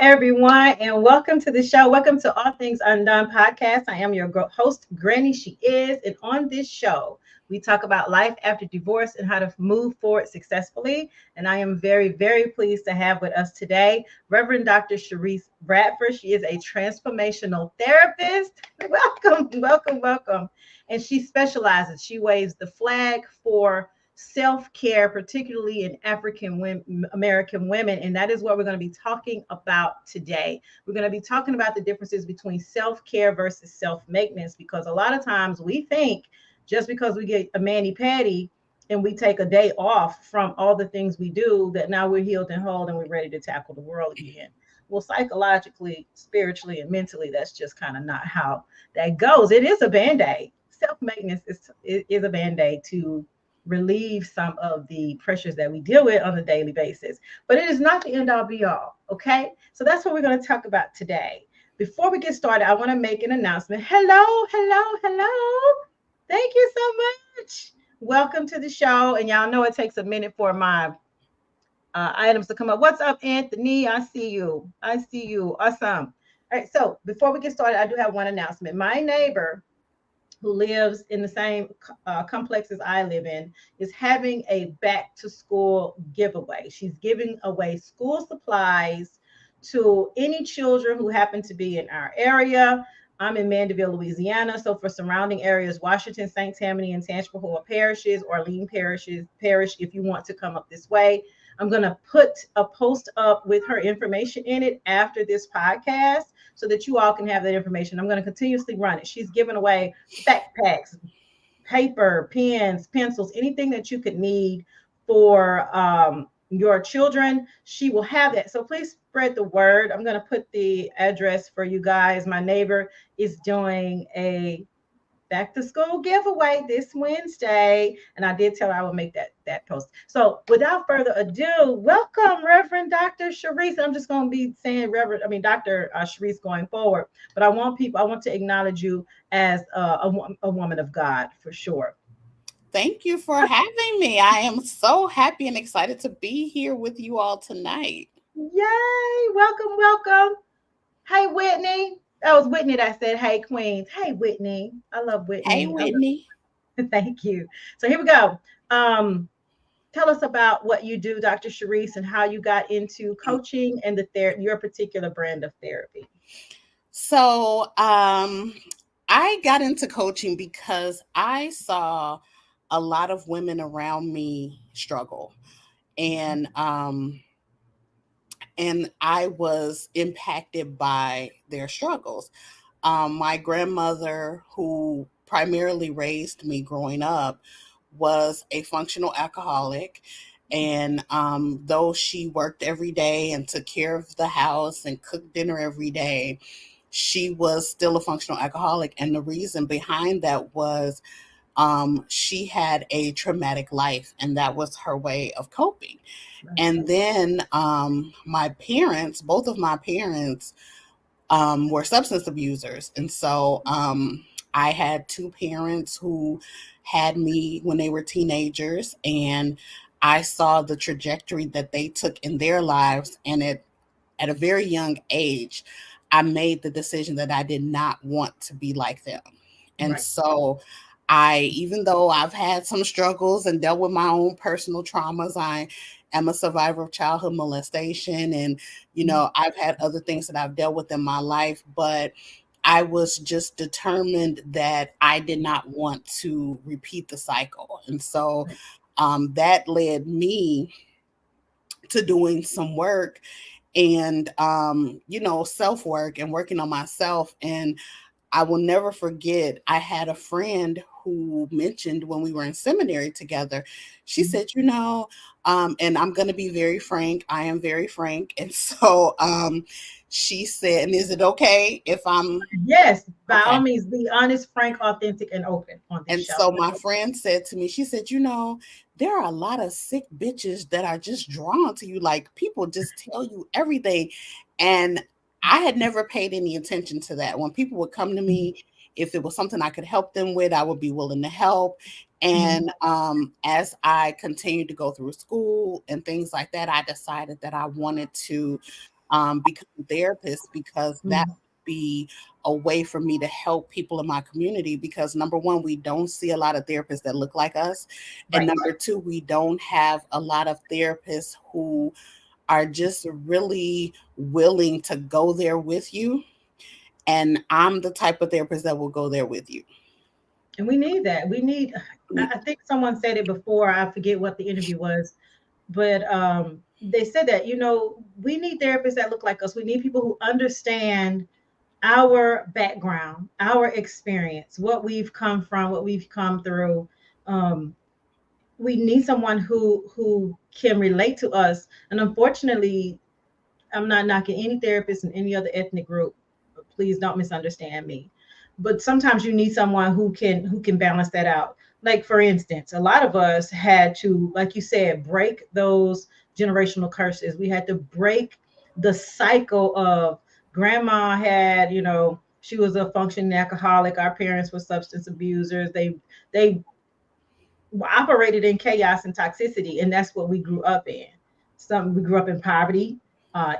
everyone, and welcome to the show. Welcome to All Things Undone podcast. I am your host, Granny. She is, and on this show, we talk about life after divorce and how to move forward successfully. And I am very, very pleased to have with us today Reverend Dr. Sharice Bradford. She is a transformational therapist. Welcome, welcome, welcome. And she specializes, she waves the flag for self-care, particularly in African women, American women. And that is what we're going to be talking about today. We're going to be talking about the differences between self-care versus self-maintenance, because a lot of times we think just because we get a mani-pedi and we take a day off from all the things we do, that now we're healed and whole and we're ready to tackle the world again. Well, psychologically, spiritually, and mentally, that's just kind of not how that goes. It is a band-aid. Self-maintenance is a band-aid to relieve some of the pressures that we deal with on a daily basis. But it is not the end all be all. Okay. So that's what we're going to talk about today. Before we get started, I want to make an announcement. Hello, hello, hello. Thank you so much. Welcome to the show. And y'all know it takes a minute for my items to come up. What's up, Anthony? I see you. I see you. Awesome. All right. So before we get started, I do have one announcement. My neighbor, who lives in the same complex as I live in, is having a back to school giveaway. She's giving away school supplies to any children who happen to be in our area. I'm in Mandeville, Louisiana. So for surrounding areas, Washington, St. Tammany, and Tangipahoa parishes, Orlean parish, if you want to come up this way. I'm going to put a post up with her information in it after this podcast so that you all can have that information. I'm going to continuously run it. She's giving away backpacks, paper, pens, pencils, anything that you could need for your children. She will have that. So please spread the word. I'm going to put the address for you guys. My neighbor is doing a back to school giveaway this Wednesday. And I did tell her I would make that post. So without further ado, welcome Reverend Dr. Sharice. I'm just going to be saying Dr. Sharice going forward, but I want to acknowledge you as a woman of God for sure. Thank you for having me. I am so happy and excited to be here with you all tonight. Yay. Welcome, welcome. Hey, Whitney. That was Whitney that said, hey, Queens. Hey, Whitney. I love Hey, Whitney. Whitney. Thank you. So here we go. Tell us about what you do, Dr. Sharice, and how you got into coaching and your particular brand of therapy. So, I got into coaching because I saw a lot of women around me struggle, and I was impacted by their struggles. My grandmother, who primarily raised me growing up, was a functional alcoholic. And though she worked every day and took care of the house and cooked dinner every day, she was still a functional alcoholic. And the reason behind that was she had a traumatic life, and that was her way of coping. And then my parents, both of my parents, were substance abusers. And so I had two parents who had me when they were teenagers, and I saw the trajectory that they took in their lives. And at a very young age, I made the decision that I did not want to be like them. And Right. so even though I've had some struggles and dealt with my own personal traumas, I am a survivor of childhood molestation. And, I've had other things that I've dealt with in my life, but I was just determined that I did not want to repeat the cycle. And so that led me to doing some work and, self work and working on myself. And I will never forget, I had a friend who mentioned when we were in seminary together, she said, and I'm going to be very frank. I am very frank. And so she said, and is it okay if I'm Yes, by all okay? means, be honest, frank, authentic, and open on this And show. so my friend said to me, she said, there are a lot of sick bitches that are just drawn to you. Like people just tell you everything. And I had never paid any attention to that. When people would come to me, if it was something I could help them with, I would be willing to help. Mhm. And as I continued to go through school and things like that, I decided that I wanted to become a therapist, because that Mhm. would be a way for me to help people in my community. Because number one, we don't see a lot of therapists that look like us. And Right. number two, we don't have a lot of therapists who are just really willing to go there with you. And I'm the type of therapist that will go there with you. And we need that. We need, I think someone said it before. I forget what the interview was, but they said that, we need therapists that look like us. We need people who understand our background, our experience, what we've come from, what we've come through. Um, we need someone who can relate to us. And unfortunately, I'm not knocking any therapist in any other ethnic group. Please don't misunderstand me. But sometimes you need someone who can balance that out. Like for instance, a lot of us had to, like you said, break those generational curses. We had to break the cycle of grandma had, she was a functioning alcoholic. Our parents were substance abusers. They operated in chaos and toxicity, and that's what we grew up in. We grew up in poverty,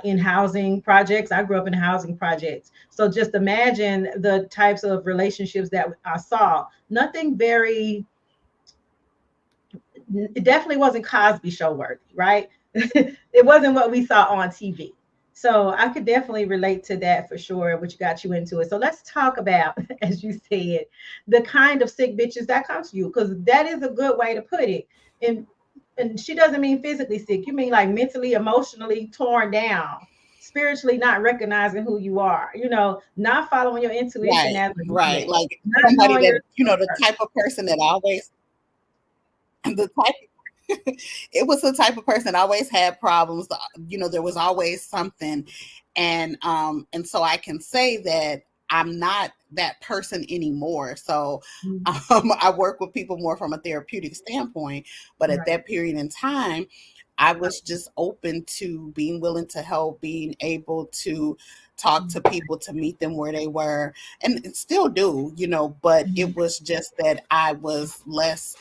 in housing projects. I grew up in housing projects. So just imagine the types of relationships that I saw. Nothing very, it definitely wasn't Cosby Show worthy, right? It wasn't what we saw on TV. So I could definitely relate to that for sure, which got you into it. So let's talk about, as you said, the kind of sick bitches that comes to you, because that is a good way to put it. And and she doesn't mean physically sick. You mean like mentally, emotionally torn down, spiritually not recognizing who you are. Not following your intuition Right, as a right. human, Like not somebody knowing that, your the type of person that always, the type it was the type of person that always had problems. There was always something. And so I can say that I'm not that person anymore. So Mhm. I work with people more from a therapeutic standpoint. But at Right. that period in time, I was just open to being willing to help, being able to talk to people, to meet them where they were, and still do, but it Mhm. was just that I was less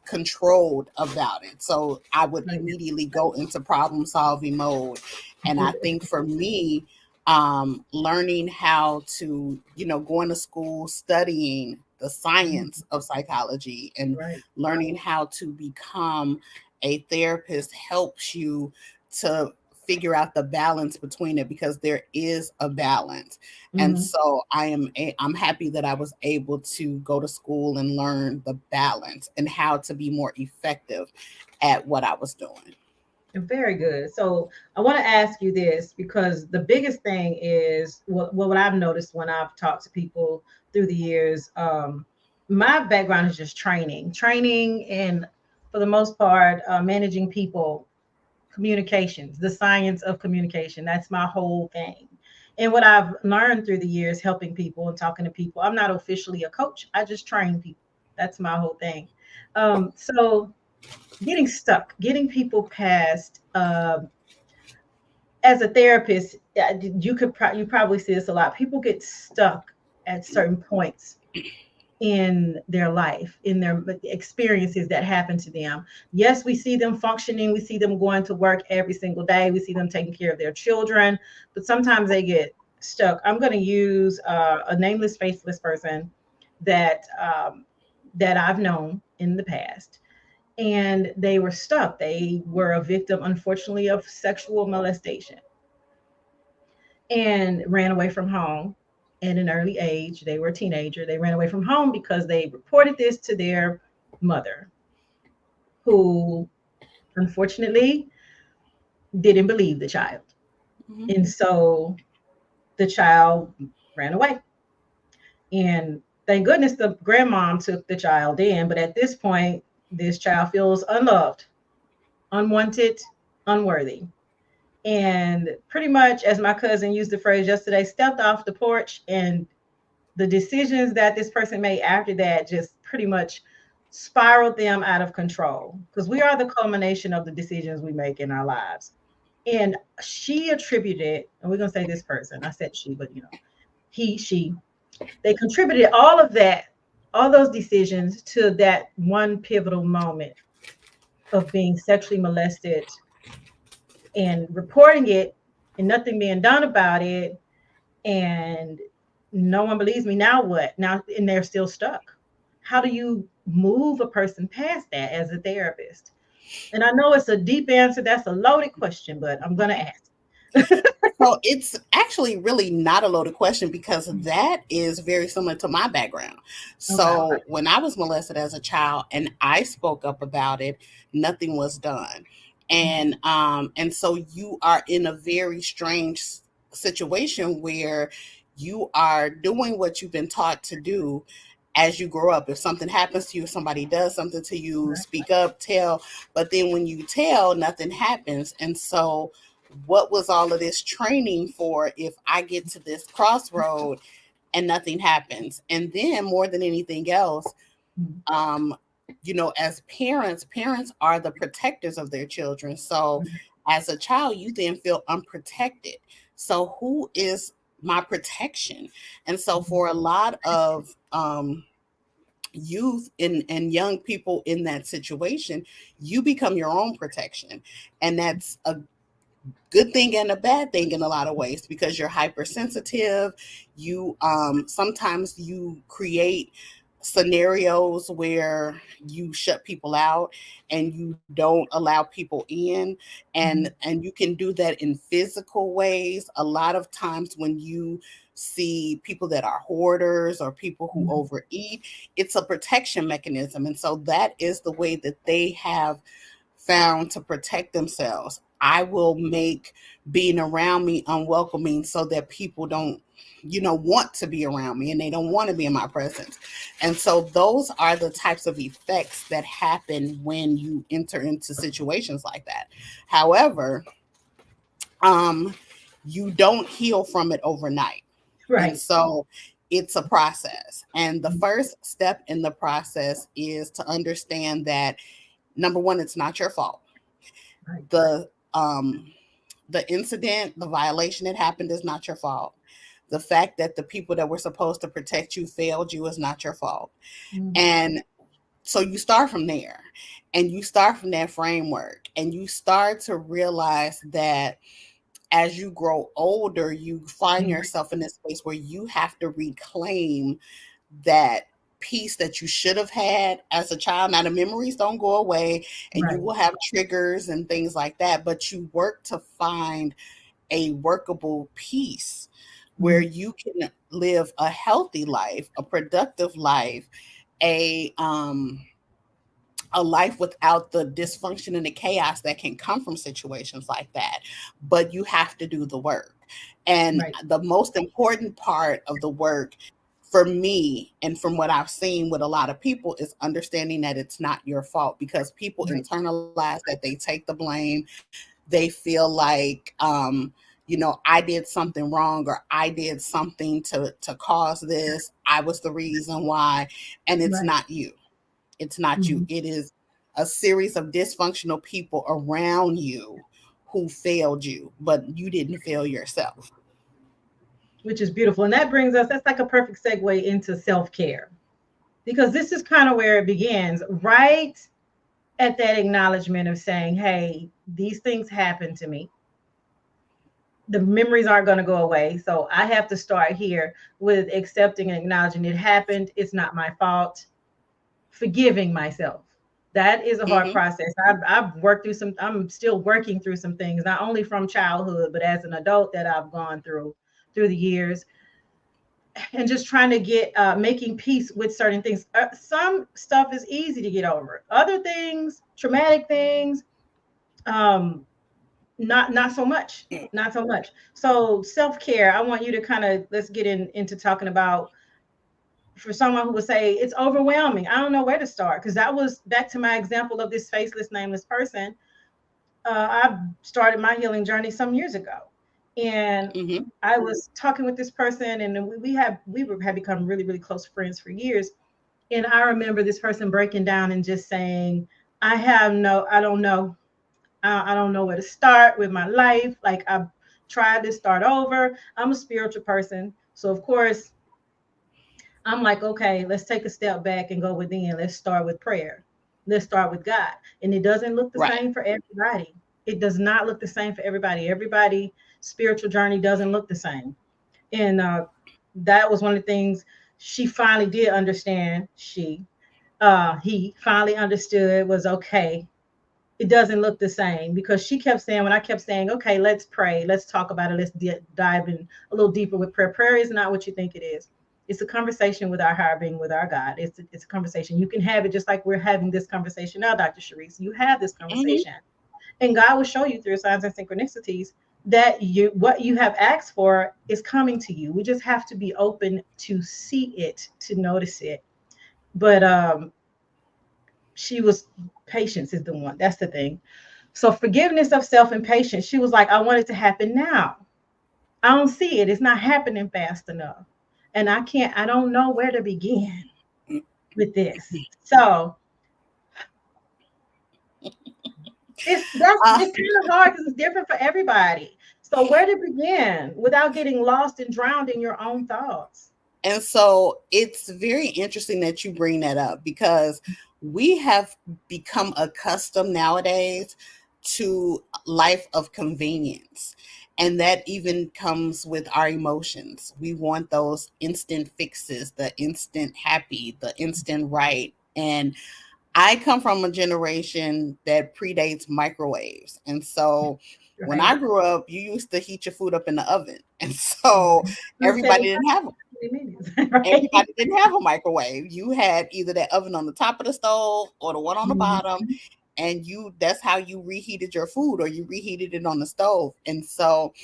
controlled about it. So I would Right. immediately go into problem solving mode. And I think for me, learning how to, going to school, studying the science of psychology, and Right. learning how to become a therapist helps you to figure out the balance between it, because there is a balance. And Mhm. so I'm happy that I was able to go to school and learn the balance and how to be more effective at what I was doing. Very good. So I want to ask you this, because the biggest thing is what I've noticed when I've talked to people through the years. My background is just training, and for the most part, managing people, communications, the science of communication. That's my whole thing. And what I've learned through the years, helping people and talking to people, I'm not officially a coach. I just train people. That's my whole thing. So getting stuck, getting people past. As a therapist, you probably see this a lot. People get stuck at certain points in their life, in their experiences that happen to them. Yes, we see them functioning, we see them going to work every single day, we see them taking care of their children, but sometimes they get stuck. I'm going to use a nameless, faceless person that I've known in the past, and they were stuck. They were a victim, unfortunately, of sexual molestation, and ran away from home at an early age. They were a teenager. They ran away from home because they reported this to their mother, who unfortunately didn't believe the child. Mhm. And so the child ran away. And thank goodness the grandmom took the child in. But at this point, this child feels unloved, unwanted, unworthy. And pretty much, as my cousin used the phrase yesterday, stepped off the porch, and the decisions that this person made after that just pretty much spiraled them out of control, because we are the culmination of the decisions we make in our lives. And she attributed, and we're going to say this person, I said she, but he, she, they contributed all of that, all those decisions to that one pivotal moment of being sexually molested and reporting it and nothing being done about it, and no one believes me. Now what? Now, and they're still stuck. How do you move a person past that as a therapist? And I know it's a deep answer. That's a loaded question, but I'm going to ask. So it's actually really not a loaded question because that is very similar to my background. Okay. So when I was molested as a child and I spoke up about it, nothing was done. And so you are in a very strange situation where you are doing what you've been taught to do as you grow up. If something happens to you, somebody does something to you, Right. speak up, tell. But then when you tell, nothing happens. And so what was all of this training for if I get to this crossroad and nothing happens? And then more than anything else, Mhm. um, as parents are the protectors of their children. So as a child, you then feel unprotected. So who is my protection? And so Mhm. for a lot of youth and young people in that situation, you become your own protection. And that's a good thing and a bad thing in a lot of ways because you're hypersensitive. You sometimes you create scenarios where you shut people out and you don't allow people in, Mhm. and you can do that in physical ways. A lot of times when you see people that are hoarders or people who Mhm. overeat, it's a protection mechanism, and so that is the way that they have found to protect themselves. I will make being around me unwelcoming so that people don't, want to be around me and they don't want to be in my presence. And so those are the types of effects that happen when you enter into situations like that. However, um, you don't heal from it overnight. And Right. so it's a process. And the Mhm. first step in the process is to understand that number one, it's not your fault. Right. The um the incident, the violation that happened is not your fault. The fact that the people that were supposed to protect you failed you is not your fault. Mhm. And so you start from there, and you start from that framework, and you start to realize that as you grow older, you find Mhm. yourself in this space where you have to reclaim that peace that you should have had as a child. Now, the memories don't go away, and you Right. will have triggers and things like that, but you work to find a workable peace where Mhm. you can live a healthy life, a productive life, a um a life without the dysfunction and the chaos that can come from situations like that. But you have to do the work. And Right. the most important part of the work for me and from what I've seen with a lot of people is understanding that it's not your fault, because people Right. internalize that they take the blame. They feel like I did something wrong, or I did something to cause this. I was the reason why. And it's Right. not you. It's not you. Mhm. It is a series of dysfunctional people around you who failed you, but you didn't fail yourself. Which is beautiful. And that brings us, that's like a perfect segue into self care, because this is kind of where it begins, right at that acknowledgement of saying, hey, these things happened to me. The memories aren't going to go away. So I have to start here with accepting and acknowledging it happened. It's not my fault. Forgiving myself. That is a hard Hmm. process. I've worked through some, I'm still working through some things, not only from childhood, but as an adult that I've gone through the years, and just trying to get making peace with certain things. Some stuff is easy to get over. Other things, traumatic things, um, not so much. Not so much. So self care. I want you to kind of let's get into talking about, for someone who would say it's overwhelming. I don't know where to start, because that was back to my example of this faceless, nameless person. I started my healing journey some years ago, and Hmm. I was talking with this person, and had become really really close friends for years. And I remember this person breaking down and just saying, I don't know, I don't know where to start with my life. Like I've tried to start over. I'm a spiritual person, so of course I'm like, okay, let's take a step back and go within. Let's start with prayer. Let's start with God. And it doesn't look the Right. same for everybody. It does not look the same for everybody. Everybody spiritual journey doesn't look the same. And that was one of the things she finally did understand. He finally understood was okay. It doesn't look the same because she kept saying, when I kept saying, okay, let's pray, let's talk about it, let's dive in a little deeper with prayer. Prayer is not what you think it is. It's a conversation with our higher being, with our God. It's a conversation. You can have it just like we're having this conversation now, Dr. Sharice. You have this Hmm. conversation, and God will show you through signs and synchronicities that what you have asked for is coming to you. We just have to be open to see it, to notice it. But she was patience is the one. That's the thing. So forgiveness of self and patience. She was like, I want it to happen now. I don't see it. It's not happening fast enough. And I don't know where to begin with this. So Uh, it's kind of hard because it's different for everybody. So where to begin without getting lost and drowned in your own thoughts? and so it's very interesting that you bring that up because we have become accustomed nowadays to life of convenience. And that even comes with our emotions. We want those instant fixes, the instant happy, the instant right. And I come from a generation that predates microwaves. And so when Right. I grew up, you used to heat your food up in the oven. And so Mhm. You said everybody didn't have minutes, right? everybody didn't have a microwave. You had either that oven on the top of the stove or the one on the bottom, Mhm. and you that's how you reheated your food or you reheated it on the stove. And so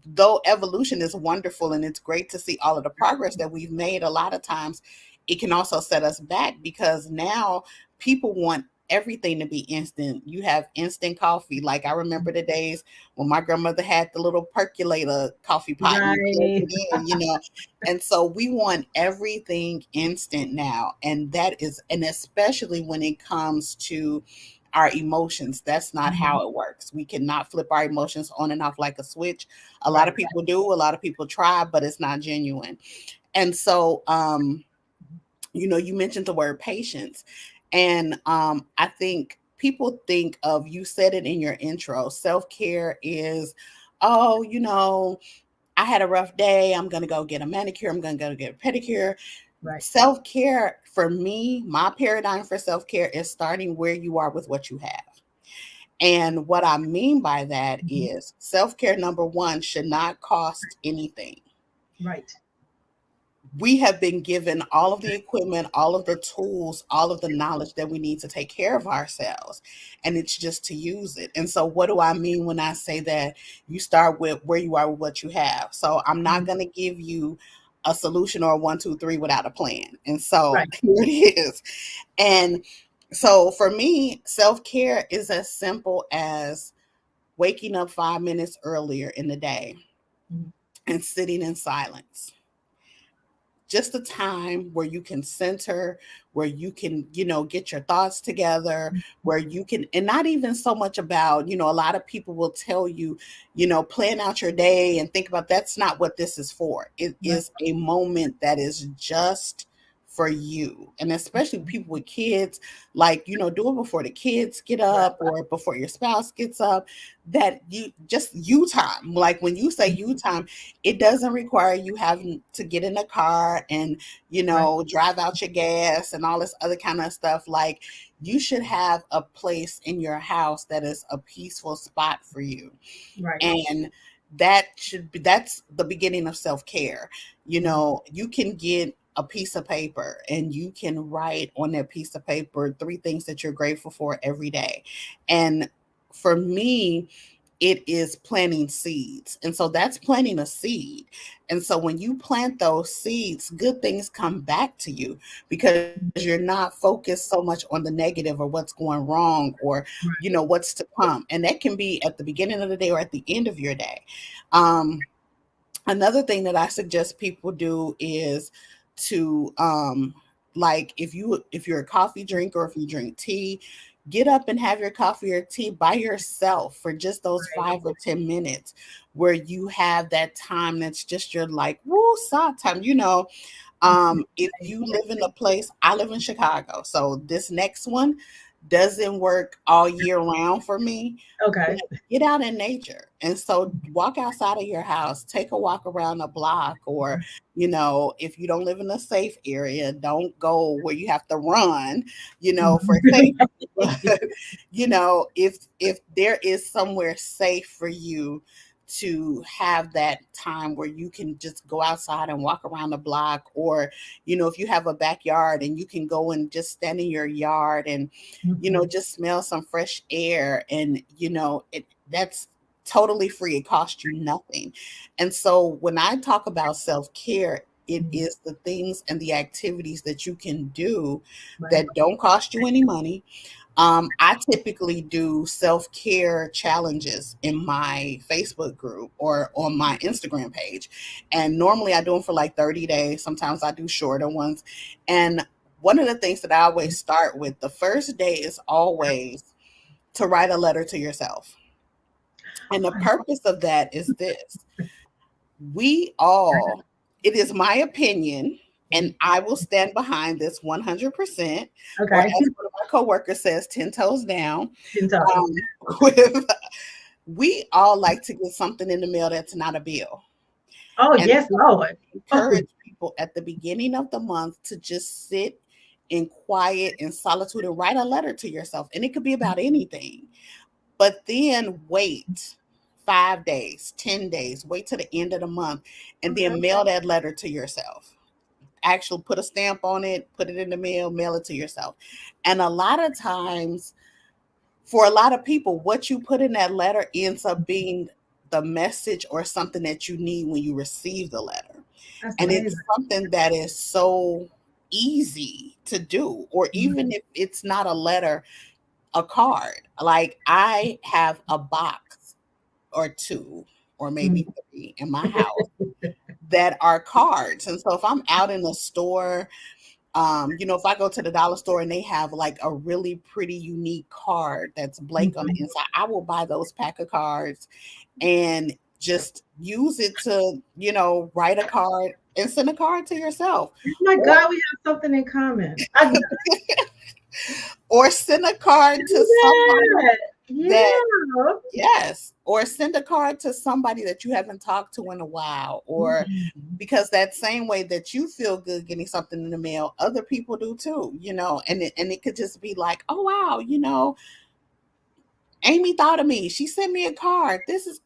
though evolution is wonderful and it's great to see all of the progress that we've made, a lot of times it can also set us back because now people want everything to be instant. You have instant coffee. Like I remember the days when my grandmother had the little percolator coffee pot and you plugged Right. it in, And so we want everything instant now. And that is, and especially when it comes to our emotions, that's not Mhm. how it works. We cannot flip our emotions on and off like a switch. A lot of Right. people do, a lot of people try, but it's not genuine. And so you mentioned the word patience. And I think people think of, you said it in your intro, self-care is, oh, I had a rough day, I'm going to go get a manicure, I'm going to go get a pedicure. Right. Self-care for me, my paradigm for self-care is starting where you are with what you have. And what I mean by that Mhm. is self-care, number one, should not cost anything. Right. We have been given all of the equipment, all of the tools, all of the knowledge that we need to take care of ourselves. And it's just to use it. And so, what do I mean when I say that you start with where you are with what you have? So, I'm not Mhm. going to give you a solution or a one, two, three without a plan. And so, Right. here it is. And so, for me, self care is as simple as waking up 5 minutes earlier in the day Mhm. and sitting in silence, just a time where you can center, where you can, get your thoughts together, where you can, and not even so much about, a lot of people will tell you, plan out your day and think about, that's not what this is for. It Right. is a moment that is just for you. And especially people with kids, like, do it before the kids get Right. up or before your spouse gets up, that you just you time. Like when you say you time, it doesn't require you having to get in a car and, Right. drive out your gas and all this other kind of stuff. Like you should have a place in your house that is a peaceful spot for you. Right. And that's the beginning of self-care. Mhm. You can get a piece of paper and you can write on that piece of paper three things that you're grateful for every day. And for me, it is planting seeds. And so that's planting a seed. And so when you plant those seeds, good things come back to you because you're not focused so much on the negative or what's going wrong or, Right. what's to come. And that can be at the beginning of the day or at the end of your day. Um, Another thing that I suggest people do is to like if you're a coffee drinker or if you drink tea, get up and have your coffee or tea by yourself for just those Right. 5 or 10 minutes where you have that time that's just your like woo saw time. If you live in a place, I live in Chicago, so this next one, doesn't work all year round for me, but Okay. get out in nature. And so walk outside of your house, take a walk around the block, or, if you don't live in a safe area, don't go where you have to run, for safety. But, if there is somewhere safe for you to have that time where you can just go outside and walk around the block, or if you have a backyard and you can go and just stand in your yard and Mhm. just smell some fresh air, and that's totally free. It costs you nothing. And so when I talk about self-care, it Mhm. is the things and the activities that you can do Right. that don't cost you any money. I typically do self care challenges in my Facebook group or on my Instagram page. And normally I do them for like 30 days. Sometimes I do shorter ones. And one of the things that I always start with, the first day is always to write a letter to yourself. And the purpose of that is this: we all, it is my opinion, and I will stand behind this 100%, or Okay. as one of my coworkers says, 10 toes down. Ten toes. Um, with we all like to get something in the mail that's not a bill. Oh And yes, Lord. Oh, encourage people at the beginning of the month to just sit in quiet and solitude and write a letter to yourself. And it could be about anything. But then wait 5 days, 10 days, wait to the end of the month, and okay. then mail that letter to yourself. Actually put a stamp on it, put it in the mail it to yourself. And a lot of times, for a lot of people, what you put in that letter ends up being the message or something that you need when you receive the letter. That's And it's amazing. something that is so easy to do, or Mhm. even if it's not a letter, a card. Like I have a box or two or maybe Mhm. three in my house that are cards. And so if I'm out in the store, if I go to the dollar store and they have like a really pretty unique card that's blank on the Mhm. inside, I will buy those pack of cards and just use it to, write a card and send a card to yourself. Oh my Or God, we have something in common. I do or send a card to somebody that. that Yeah. yes, or send a card to somebody that you haven't talked to in a while, or Mhm. because that same way that you feel good getting something in the mail, other people do too, and it could just be like, oh wow, Amy thought of me. She sent me a card. This is,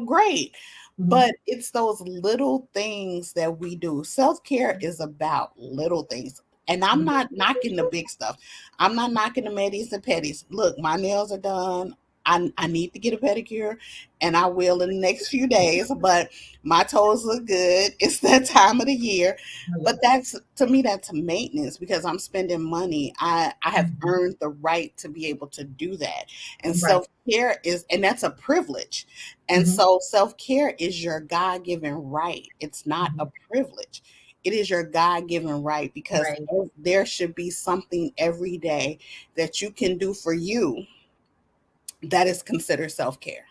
great. Mhm. But it's those little things that we do. Self care is about little things. And I'm Mhm. not knocking the big stuff. I'm not knocking the medis and petties. Look, my nails are done. I need to get a pedicure, and I will in the next few days. But my toes look good. It's that time of the year. Oh, But yes. that's, to me, that's maintenance because I'm spending money. I have Mhm. earned the right to be able to do that. And Right. self-care is, and that's a privilege. And Mhm. so self-care is your God-given right. It's not a Mhm. privilege. It is your God-given right, because Right. there should be something every day that you can do for you that is considered self-care.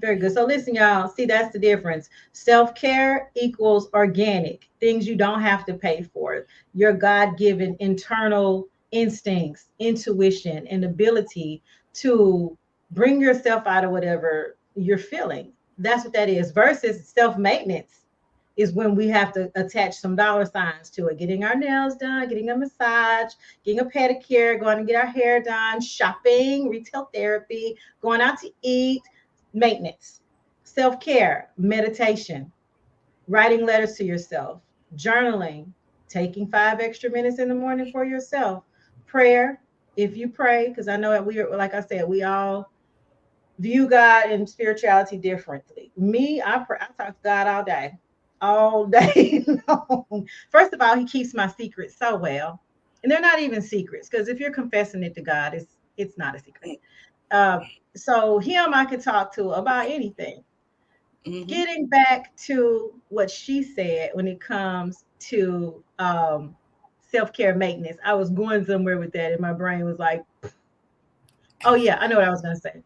Very good. So listen, y'all. See, that's the difference. Self-care equals organic, things you don't have to pay for. Your God-given internal instincts, intuition, and ability to bring yourself out of whatever you're feeling. That's what that is. Versus self-maintenance is when we have to attach some dollar signs to it. Getting our nails done, getting a massage, getting a pedicure, going to get our hair done, shopping, retail therapy, going out to eat, maintenance, self care, meditation, writing letters to yourself, journaling, taking 5 extra minutes in the morning for yourself, prayer, if you pray, because I know that we are, like I said, we all view God and spirituality differently. Me, I pray, I talk to God all day long. First of all, He keeps my secrets so well, and they're not even secrets because if you're confessing it to God, it's not a secret. Uh, so Him, I could talk to about anything. Mm-hmm. Getting back to what she said when it comes to self care maintenance, I was going somewhere with that, and my brain was like, "Oh yeah, I know what I was going to say."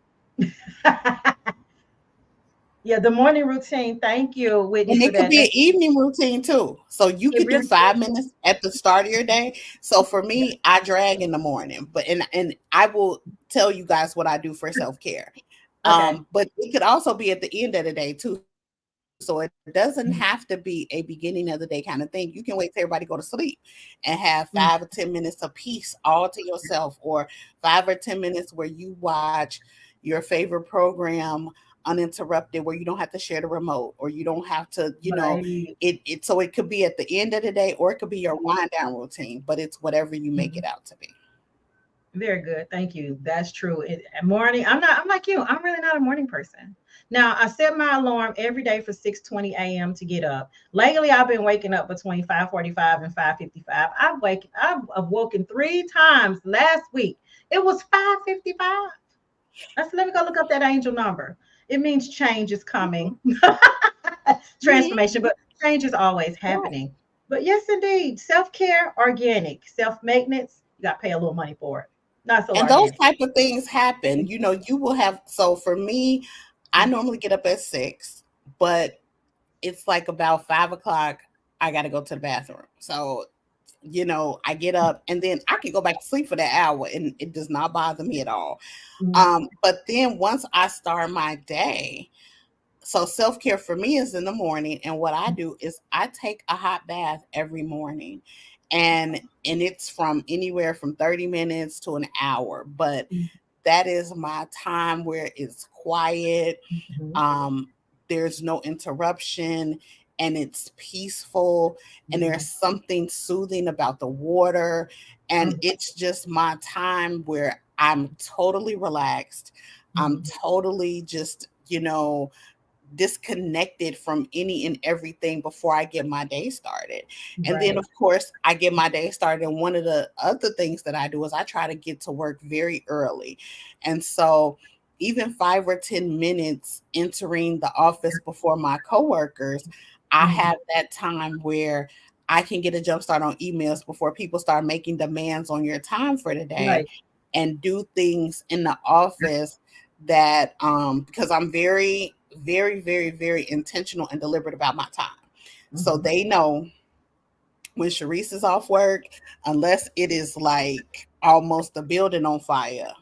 Yeah, the morning routine. Thank you, Whitney, And for it could that. be an evening routine too. So you It could do really 5 minutes at the start of your day. So for me, I drag in the morning, but and I will tell you guys what I do for self care. okay. But it could also be at the end of the day too. So it doesn't have to be a beginning of the day kind of thing. You can wait till everybody go to sleep and have 5 or 10 minutes of peace all to yourself, or 5 or 10 minutes where you watch your favorite program uninterrupted, where you don't have to share the remote, or you don't have to, Right. it so it could be at the end of the day, or it could be your wind down routine, but it's whatever you make Mhm. it out to be. Very good. Thank you. That's true. Morning. I'm like you. I'm really not a morning person. Now I set my alarm every day for 6:20 a.m. to get up. Lately, I've been waking up between 5:45 and 5:55. I've awoken 3 times last week. It was 5:55. I said, let me go look up that angel number. It means change is coming. Mhm. Transformation, but change is always Right. happening. But yes, indeed, self care, organic, self maintenance, you got to pay a little money for it. Not so And those organic. type of things happen. You will have, so for me, I normally get up at 6, but it's like about 5 o'clock, I gotta go to the bathroom. So, I get up and then I can go back to sleep for that hour and it does not bother me at all. Mhm. But then once I start my day, so self-care for me is in the morning, and what I do is I take a hot bath every morning. And it's from anywhere from 30 minutes to an hour, but that is my time where it's quiet. Mhm. um, there's no interruption, and it's peaceful, and there's Mhm. something soothing about the water, and Mhm. it's just my time where I'm totally relaxed. I'm Mhm. totally just, disconnected from any and everything before I get my day started. And then, Right. of course, I get my day started. And one of the other things that I do is I try to get to work very early. And so, even 5 or 10 minutes entering the office before my coworkers, I Mhm. have that time where I can get a jump start on emails before people start making demands on your time for the day, Right. and do things in the office that, because I'm very, very, very, very intentional and deliberate about my time. So Mhm. they know when Sharice is off work, unless it is like almost the building on fire,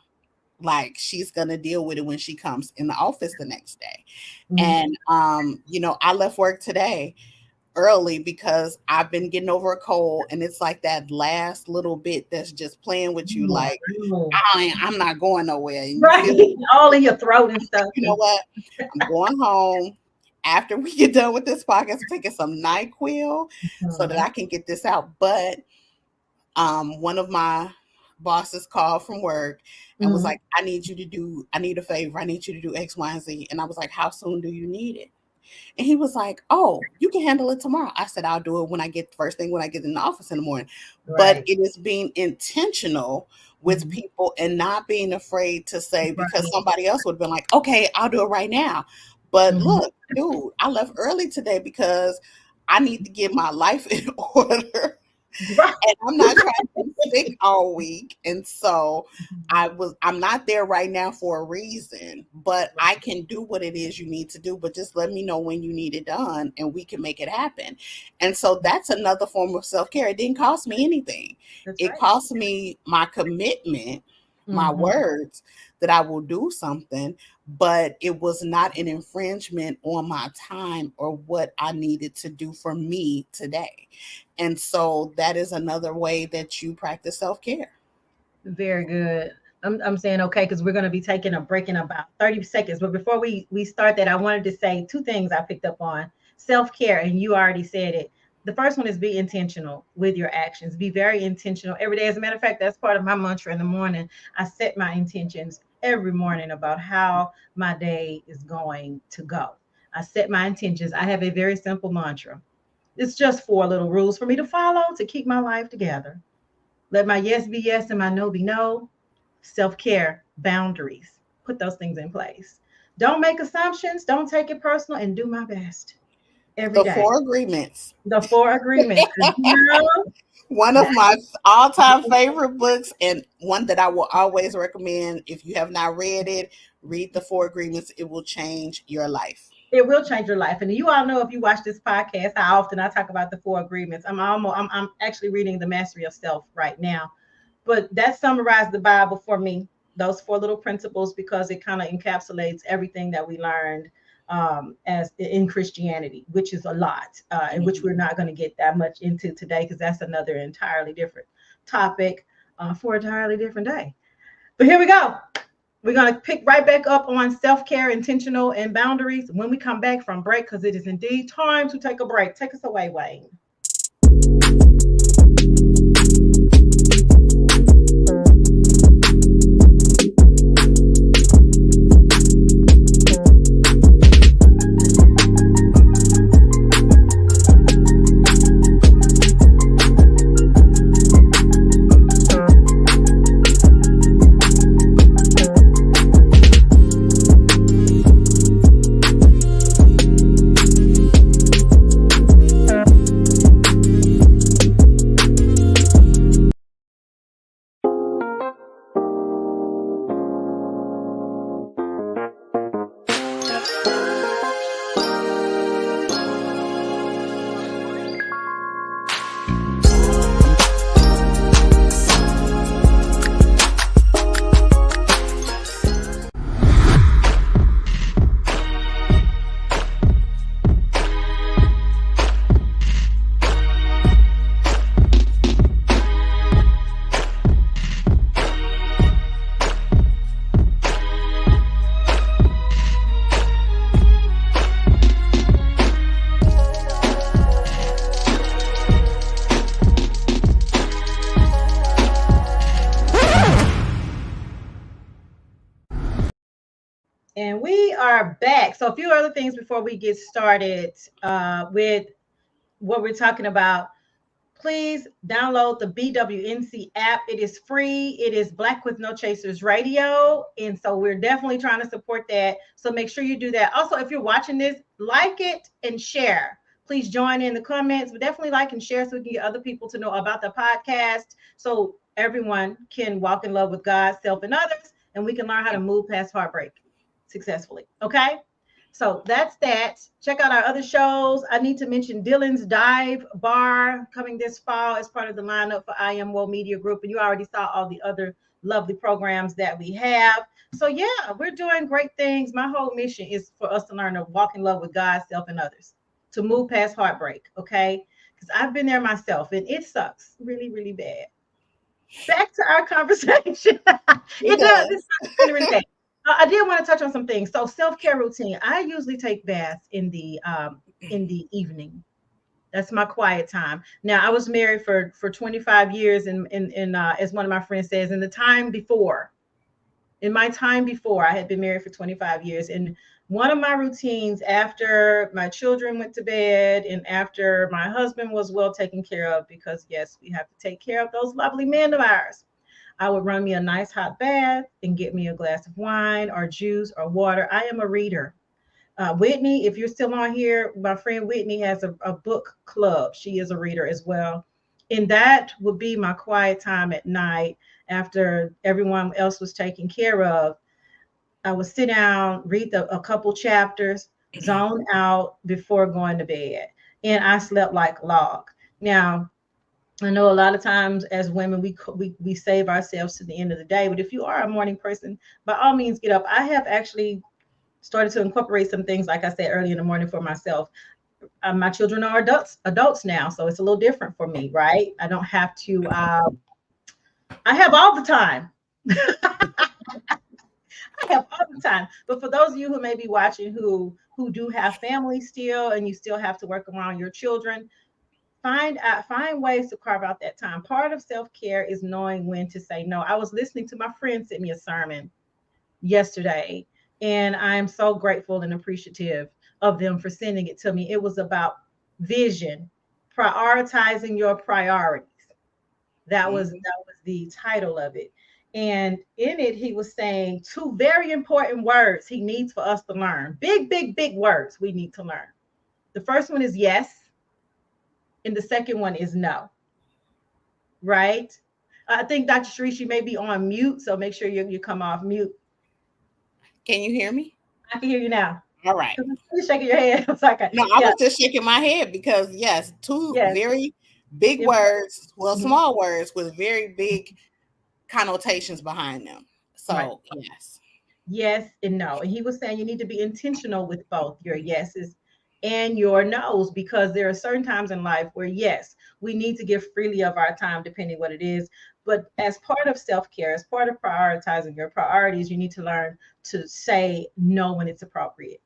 like she's gonna deal with it when she comes in the office the next day. Mhm. And I left work today early because I've been getting over a cold, and it's like that last little bit that's just playing with you, Oh, like no. I'm not going nowhere, and you Right. feel, All in your throat and stuff. you know And what? I'm going home. After we get done with this podcast, I'm taking some NyQuil so that I Mhm. can get this out. But one of my bosses called from work and was Mhm. like, I need a favor. I need you to do X, Y, and Z. And I was like, how soon do you need it? And he was like, "Oh, you can handle it tomorrow." I said, "I'll do it when I get first thing when I get in the office in the morning." But Right. it is being intentional with Mhm. people and not being afraid to say, because Right. somebody else would have been like, "Okay, I'll do it right now." But Mhm. look, dude, I left early today because I need to get my life in order, Right. and I'm not trying to be sick all week. And so I'm not there right now for a reason, but I can do what it is you need to do. But just let me know when you need it done and we can make it happen. And so that's another form of self care. It didn't cost me anything. That's It right. cost me my commitment, my Mhm. words that I will do something, but it was not an infringement on my time or what I needed to do for me today. And so that is another way that you practice self care. Very good. I'm saying okay because we're going to be taking a break in about 30 seconds. But before we start that, I wanted to say two things I picked up on self care, and you already said it. The first one is be intentional with your actions. Be very intentional every day. As a matter of fact, that's part of my mantra in the morning. I set my intentions every morning about how my day is going to go. I set my intentions. I have a very simple mantra. It's just four little rules for me to follow to keep my life together. Let my yes be yes and my no be no. Self care, boundaries. Put those things in place. Don't make assumptions. Don't take it personal and do my best every The day. Four Agreements, The four agreements. 'Cause, one of that's my all time favorite books, and one that I will always recommend. If you have not read it, read The Four Agreements. It will change your life. It will change your life. And you all know, if you watch this podcast, how often I talk about the four agreements. I'm actually reading the Mastery of Self right now, but that summarized the Bible for me. Those four little principles, because it kind of encapsulates everything that we learned as in Christianity, which is a lot, and which we're Mhm. not going to get that much into today, because that's another entirely different topic for an entirely different day. But here we go. We're going to pick right back up on self care, intentional, and boundaries when we come back from break, because it is indeed time to take a break. Take us away, Wayne. And we are back. So, a few other things before we get started with what we're talking about. Please download the BWNC app. It is free. It is Black with No Chasers Radio. And so we're definitely trying to support that. So make sure you do that. Also, if you're watching this, like it and share. Please join in the comments, but definitely like and share so we can get other people to know about the podcast, so everyone can walk in love with God, self, and others, and we can learn how to move past heartbreak successfully. Okay? So that's that. Check out our other shows. I need to mention Dylan's Dive Bar coming this fall as part of the lineup for I Am Woe Media Group. And you already saw all the other lovely programs that we have. So, yeah, we're doing great things. My whole mission is for us to learn to walk in love with God, self, and others, to move past heartbreak. Okay. Because I've been there myself and it sucks really, really bad. Back to our conversation. It It does. It does. sucks really, really bad. I did want to touch on some things. So self-care routine. I usually take baths in the evening. That's my quiet time. Now I was married for 25 years, and as one of my friends says, in my time before, I had been married for 25 years. And one of my routines after my children went to bed and after my husband was well taken care of, because yes, we have to take care of those lovely men of ours, I would run me a nice hot bath and get me a glass of wine or juice or water. I am a reader. Whitney, if you're still on here, my friend Whitney has a book club. She is a reader as well. And that would be my quiet time at night after everyone else was taken care of. I would sit down, read a couple chapters, zone out before going to bed. And I slept like a log. Now, I know a lot of times as women, we save ourselves to the end of the day. But if you are a morning person, by all means, get up. I have actually started to incorporate some things, like I said, early in the morning for myself. My children are adults now, so it's a little different for me, right? I don't have to. I have all the time. I have all the time. But for those of you who may be watching who do have families still, and you still have to work around your children, find ways to carve out that time. Part of self-care is knowing when to say no. I was listening to my friend send me a sermon yesterday, and I am so grateful and appreciative of them for sending it to me. It was about vision, prioritizing your priorities. That was the title of it. And in it, he was saying two very important words he needs for us to learn. Big, big, big words we need to learn. The first one is yes, and the second one is no. Right? I think Dr. Sharice, you may be on mute, so make sure you come off mute. Can you hear me? I can hear you now. All right. You're shaking your head. It's like, No, I yeah, was just shaking my head because yes, two yes, very big important. words, well, Mhm. small words with very big connotations behind them. Right. So yes. Yes and no. And he was saying you need to be intentional with both your yeses and your nos, because there are certain times in life where, yes, we need to give freely of our time, depending what it is. But as part of self care, as part of prioritizing your priorities, you need to learn to say no when it's appropriate,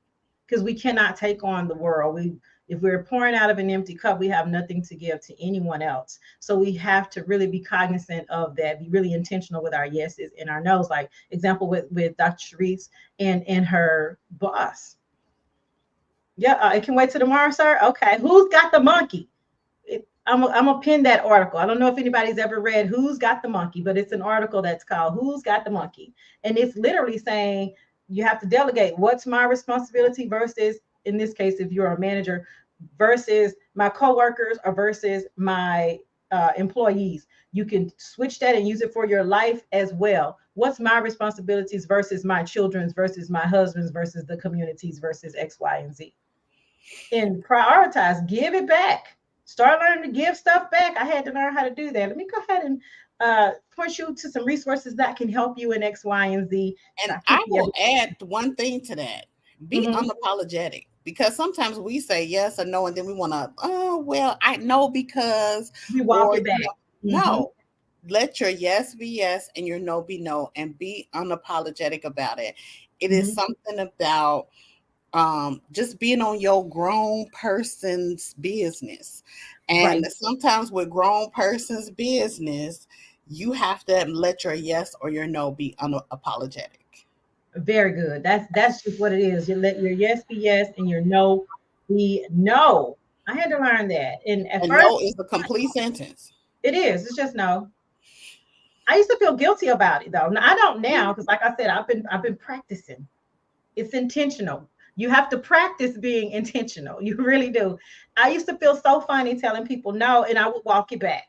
because we cannot take on the world. We If we're pouring out of an empty cup, we have nothing to give to anyone else. So we have to really be cognizant of that, be really intentional with our yeses and our nos. Like example with Dr. Sharice and her boss. Yeah, I can wait till tomorrow, sir. Okay, who's got the monkey? I'm gonna pin that article. I don't know if anybody's ever read Who's Got the Monkey, but it's an article that's called Who's Got the Monkey, and it's literally saying you have to delegate what's my responsibility versus, in this case, if you're a manager, versus my coworkers or versus my employees. You can switch that and use it for your life as well. What's my responsibilities versus my children's versus my husband's versus the communities versus X, Y, and Z, and prioritize, give it back. Start learning to give stuff back. I had to learn how to do that. Let me go ahead and point you to some resources that can help you in X, Y, and Z. And I put I the will add one thing to that. Be mm-hmm. unapologetic because sometimes we say yes or no and then we want to, oh, well, I know because, We walk or, it back. Mm-hmm. no. Let your yes be yes and your no be no and be unapologetic about it. It is Mm-hmm. something about just being on your grown person's business. And Right. sometimes with grown person's business, you have to let your yes or your no be unapologetic. Very good. That's just what it is. You let your yes be yes and your no be no. I had to learn that. And at And first no is a complete sentence. it is. It's just no. I used to feel guilty about it though. Now I don't now, because like I said, I've been practicing. It's intentional. You have to practice being intentional. You really do. I used to feel so funny telling people no, and I would walk it back.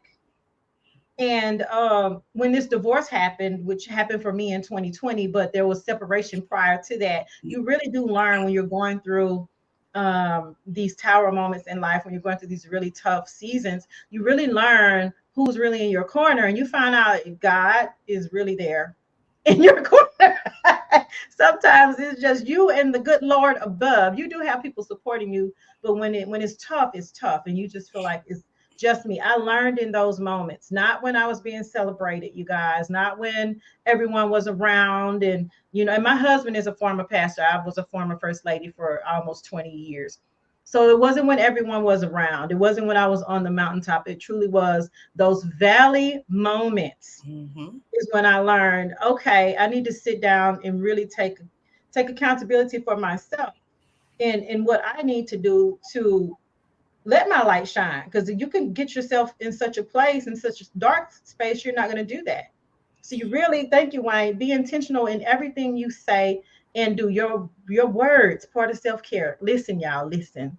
And when this divorce happened, which happened for me in 2020, but there was separation prior to that, you really do learn when you're going through these tower moments in life, when you're going through these really tough seasons, you really learn who's really in your corner, and you find out God is really there in your corner. Sometimes it's just you and the good Lord above. You do have people supporting you, but when it's tough, and you just feel like it's just me. I learned in those moments, not when I was being celebrated, you guys, not when everyone was around. And, and my husband is a former pastor. I was a former first lady for almost 20 years. So it wasn't when everyone was around. It wasn't when I was on the mountaintop. It truly was those valley moments Mm-hmm. is when I learned, okay, I need to sit down and really take accountability for myself and what I need to do to let my light shine, because you can get yourself in such a place, in such a dark space, you're not going to do that. So you really, thank you, Wayne, be intentional in everything you say and do. Your words part of self-care. Listen, y'all, listen.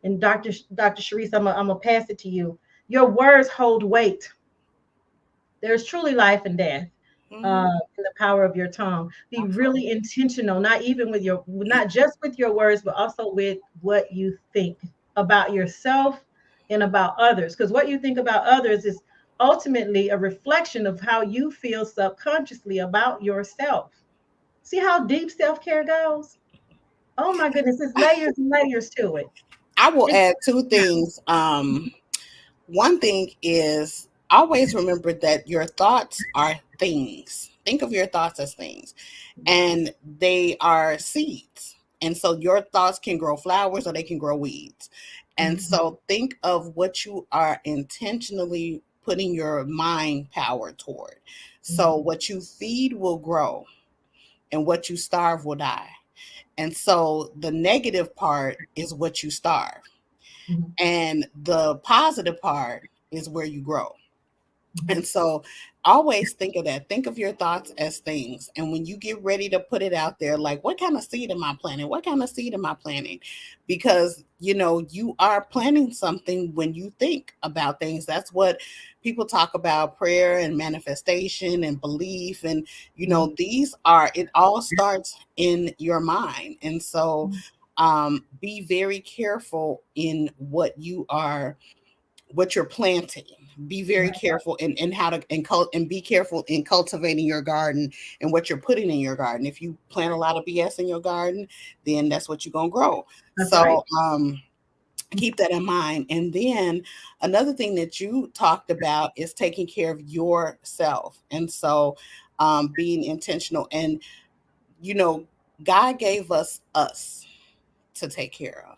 And Dr. Sharice, I'm gonna pass it to you. Your words hold weight. There's truly life and death Mm-hmm. in the power of your tongue. Be really intentional, not just with your words, but also with what you think about yourself and about others. Because what you think about others is ultimately a reflection of how you feel subconsciously about yourself. See how deep self care goes? Oh my goodness, there's layers and layers to it. I will It's add two things. One thing is always remember that your thoughts are things. Think of your thoughts as things, and they are seeds. And so your thoughts can grow flowers or they can grow weeds. And Mhm, so think of what you are intentionally putting your mind power toward. So mhm, what you feed will grow and what you starve will die. And so the negative part is what you starve. mhm, And the positive part is where you grow. mhm, And so always think of that. Think of your thoughts as things. And when you get ready to put it out there, like, what kind of seed am I planting? What kind of seed am I planting? Because, you are planting something when you think about things. That's what people talk about, prayer and manifestation and belief. And, mhm, it all starts in your mind. And so, Be very careful in what you're planting. Be very Right. careful in how to and be careful in cultivating your garden and what you're putting in your garden. If you plant a lot of BS in your garden, then that's what you're gonna grow. That's right. So keep that in mind. And then another thing that you talked about is taking care of yourself. And so being intentional and you know, God gave us to take care of.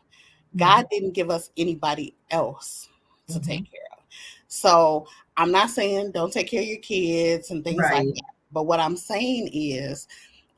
Mhm. God didn't give us anybody else to Mhm. take care of. So I'm not saying don't take care of your kids and things like Right. that. But what I'm saying is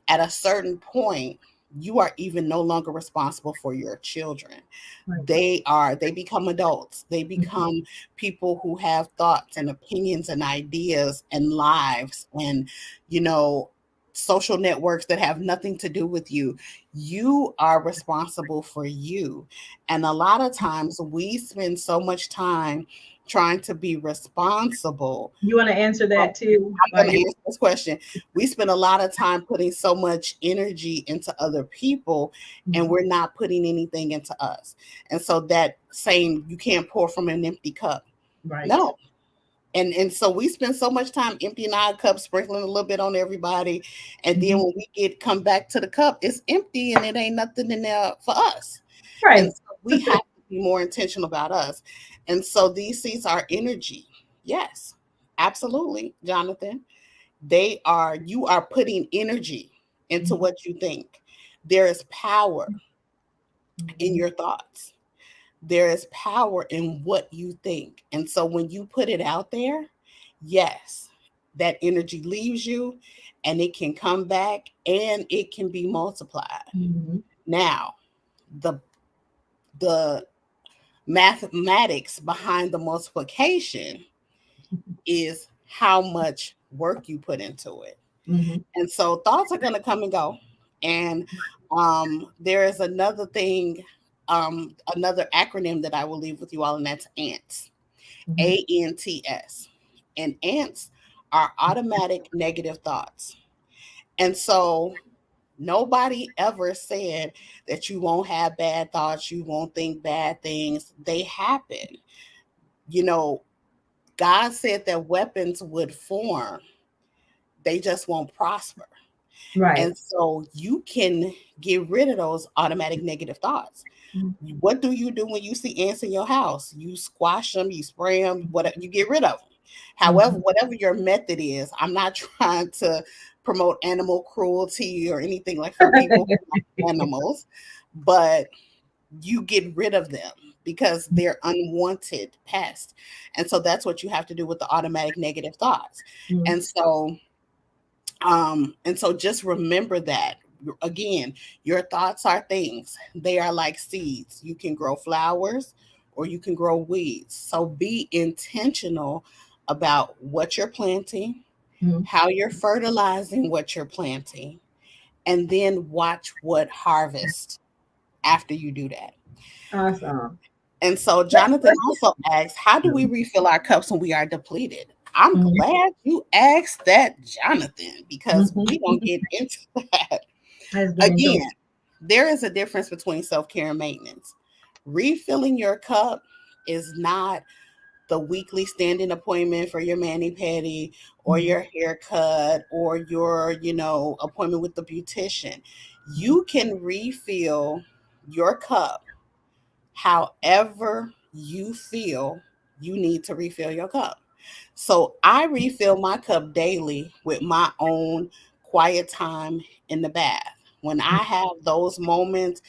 at a certain point, you are even no longer responsible for your children. Right. They become adults. They Mhm. become people who have thoughts and opinions and ideas and lives and, you know, social networks that have nothing to do with you. You are responsible for you. And a lot of times we spend so much time trying to be responsible. You want to answer that too I'm while going to you. answer this question. We spend a lot of time putting so much energy into other people, and Mhm. we're not putting anything into us. And so that saying you can't pour from an empty cup. Right. No. And so we spend so much time emptying our cup, sprinkling a little bit on everybody, and then Mhm. when we come back to the cup, it's empty and it ain't nothing in there for us. And Right. so we have to be more intentional about us. And so these seeds are energy. Yes, absolutely, Jonathan. You are putting energy into Mhm. what you think. There is power in Mhm. your thoughts. There is power in what you think. And so when you put it out there, yes, that energy leaves you and it can come back and it can be multiplied. Mhm. Now, the the mathematics behind the multiplication is how much work you put into it. Mhm. And so thoughts are going to come and go. And there is another thing, another acronym that I will leave with you all, and that's ANTS. Mhm. ANTS. And ANTS are automatic negative thoughts. And so nobody ever said that you won't have bad thoughts, you won't think bad things. They happen. You know, God said that weapons would form, they just won't prosper. Right. And so you can get rid of those automatic negative thoughts. Mhm. What do you do when you see ants in your house? You squash them, you spray them, whatever, you get rid of them. However, Mhm. whatever your method is, I'm not trying to promote animal cruelty or anything like for the people who like animals, but you get rid of them because they're unwanted pests. And so that's what you have to do with the automatic negative thoughts. Mhm. And so just remember that again, your thoughts are things. They are like seeds. You can grow flowers or you can grow weeds. So be intentional about what you're planting, Mhm. how you're fertilizing what you're planting, and then watch what harvest after you do that. Awesome. And so Jonathan Let's also asks, how do we get. refill our cups when we are depleted? I'm Mhm. glad you asked that, Jonathan, because Mhm. we're going to get into that. Let's get into Again, it. there is a difference between self care and maintenance. Refilling your cup is not the weekly standing appointment for your mani pedi or Mhm. your haircut or your, appointment with the beautician. You can refill your cup however you feel you need to refill your cup. So I refill my cup daily with my own quiet time in the bath. When I have those moments,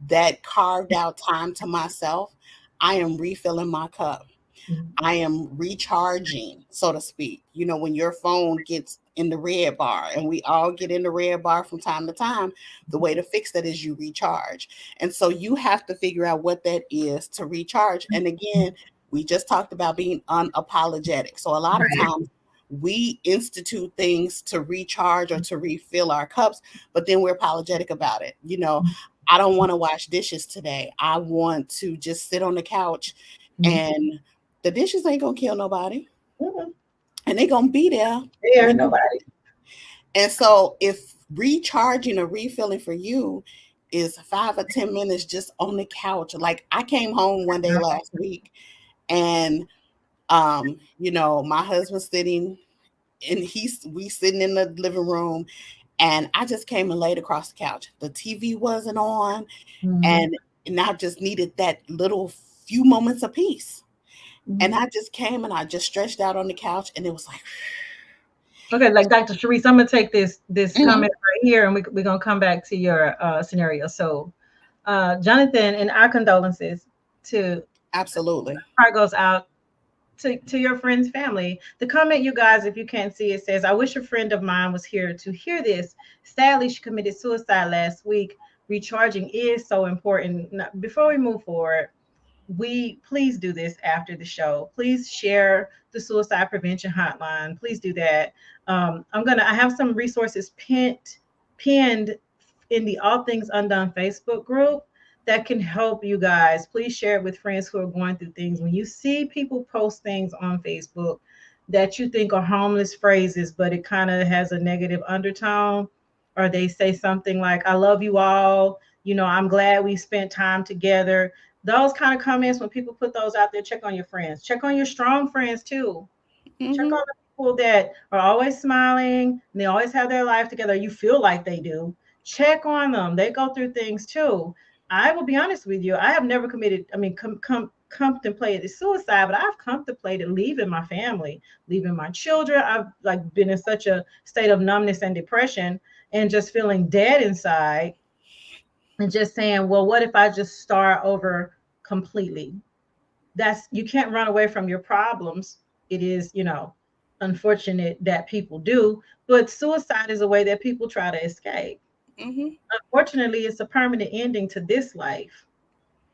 that carved out time to myself, I am refilling my cup. Mhm. I am recharging, so to speak. You know, when your phone gets in the red bar, and we all get in the red bar from time to time, the way to fix that is you recharge. And so you have to figure out what that is to recharge. And again, we just talked about being unapologetic. So a lot of Right. times we institute things to recharge or to refill our cups, but then we're apologetic about it. You know, I don't want to wash dishes today. I want to just sit on the couch, Mhm. and the dishes ain't gonna kill nobody, Mhm. and they gonna be there There, when you. nobody. And so, if recharging or refilling for you is 5 or 10 minutes just on the couch. Like I came home one day last week and my husband's sitting and we sitting in the living room and I just came and laid across the couch. The TV wasn't on Mhm. and I just needed that little few moments of peace. And Mhm. I just came and I just stretched out on the couch and it was like, Okay, like Dr. Sharice, I'm gonna take this mhm, comment right here, and we're gonna come back to your scenario. So, Jonathan, and our condolences to absolutely. heart goes out to your friend's family. The comment, you guys, if you can't see it, says, "I wish a friend of mine was here to hear this. Sadly, she committed suicide last week. Recharging is so important." Now, before we move forward, we please do this after the show. Please share the suicide prevention hotline. Please do that. I have some resources pinned in the All Things Undone Facebook group that can help you guys. Please share it with friends who are going through things. When you see people post things on Facebook that you think are harmless phrases, but it kind of has a negative undertone, or they say something like, "I love you all, I'm glad we spent time together." Those kind of comments, when people put those out there, check on your friends. Check on your strong friends too. Check Hmm. on the people that are always smiling and they always have their life together. You feel like they do. Check on them. They go through things too. I will be honest with you. I have never committed, contemplated suicide, but I've contemplated leaving my family, leaving my children. I've like been in such a state of numbness and depression and just feeling dead inside and just saying, well, what if I just start over completely? That's, you can't run away from your problems. It is, unfortunate that people do, but suicide is a way that people try to escape. Hmm. Unfortunately, it's a permanent ending to this life.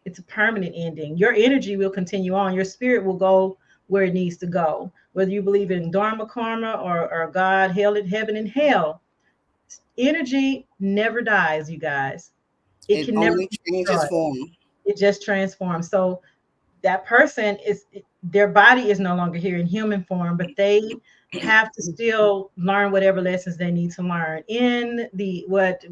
It's a permanent ending. Your energy will continue on. Your spirit will go where it needs to go. Whether you believe in dharma, karma, or God, hell, and heaven and hell, energy never dies, you guys. It It can never only be changes destroyed. form. It just transforms. So that person is, their body is no longer here in human form, but they have to still learn whatever lessons they need to learn in the what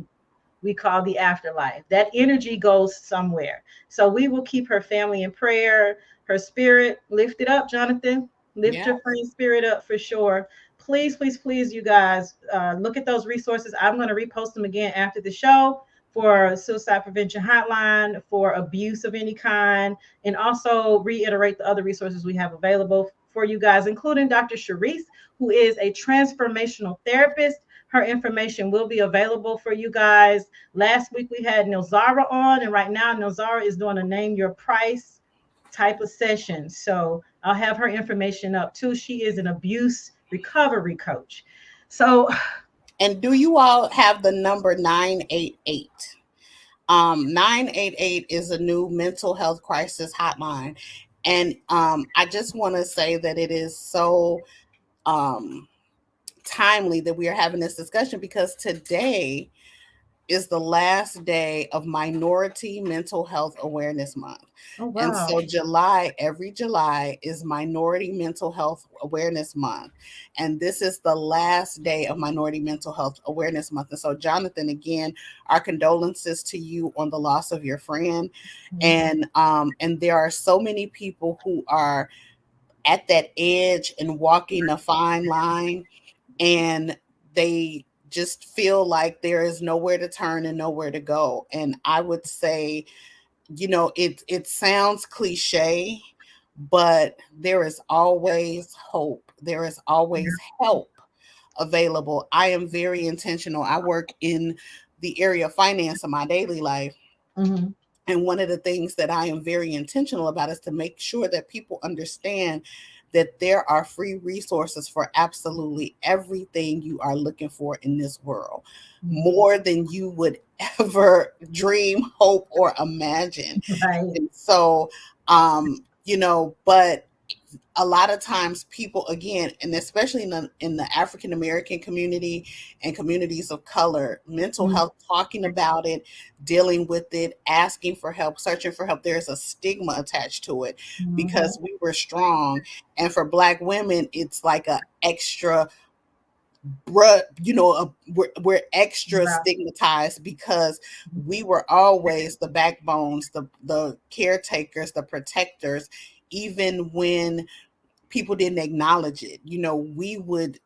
we call the afterlife. That energy goes somewhere. So we will keep her family in prayer, her spirit lifted up, Jonathan. Lift Yeah. your friend's spirit up for sure. Please, please, please, you guys, look at those resources. I'm going to repost them again after the show for suicide prevention hotline, for abuse of any kind, and also reiterate the other resources we have available for you guys, including Dr. Sharice, who is a transformational therapist. Her information will be available for you guys. Last week we had Nilzara on, and right now Nilzara is doing a name your price type of session. So I'll have her information up too. She is an abuse recovery coach. So And do you all have the number 988? 988 is a new mental health crisis hotline. And I just want to say that it is so um, timely that we are having this discussion because today is the last day of Minority Mental Health Awareness Month. oh And wow. so July, every July is Minority Mental Health Awareness Month. And this is the last day of Minority Mental Health Awareness Month. And so Jonathan, again, our condolences to you on the loss of your friend. And there are so many people who are at that edge and walking a fine line and they just feel like there is nowhere to turn and nowhere to go. And I would say, it sounds cliche, but there is always hope. There is always help available. I am very intentional. I work in the area of finance in my daily life. Mhm. And one of the things that I am very intentional about is to make sure that people understand that there are free resources for absolutely everything you are looking for in this world, Mhm. more than you would ever dream, hope, or imagine. Right. And so, but a lot of times people, again, and especially in the African American community and communities of color, mental Mhm. health, talking about it, dealing with it, asking for help, searching for help, there's a stigma attached to it Mhm. because we were strong. And for Black women, it's like a extra bruh, we're extra Right. stigmatized because we were always the backbones, the caretakers, the protectors, even when people didn't acknowledge it. We would,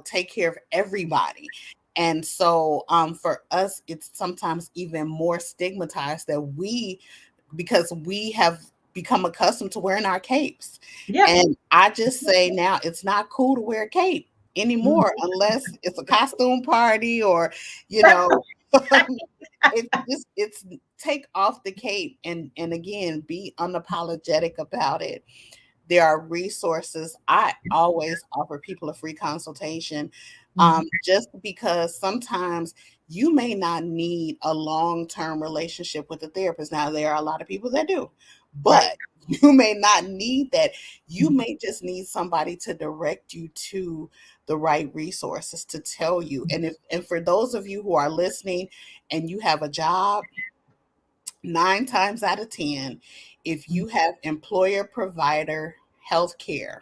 take care of everybody. And so for us, it's sometimes even more stigmatized that because we have become accustomed to wearing our capes. Yeah. And I just say now it's not cool to wear a cape anymore Mhm. unless it's a costume party or, you know, it's take off the cape and again be unapologetic about it. There are resources. I always offer people a free consultation, Mhm. just because sometimes you may not need a long term relationship with a therapist. Now, there are a lot of people that do, Right. but you may not need that. You Mhm. may just need somebody to direct you to the right resources to tell you. And for those of you who are listening and you have a job, 9 times out of 10, if Mhm. you have employer provider health care,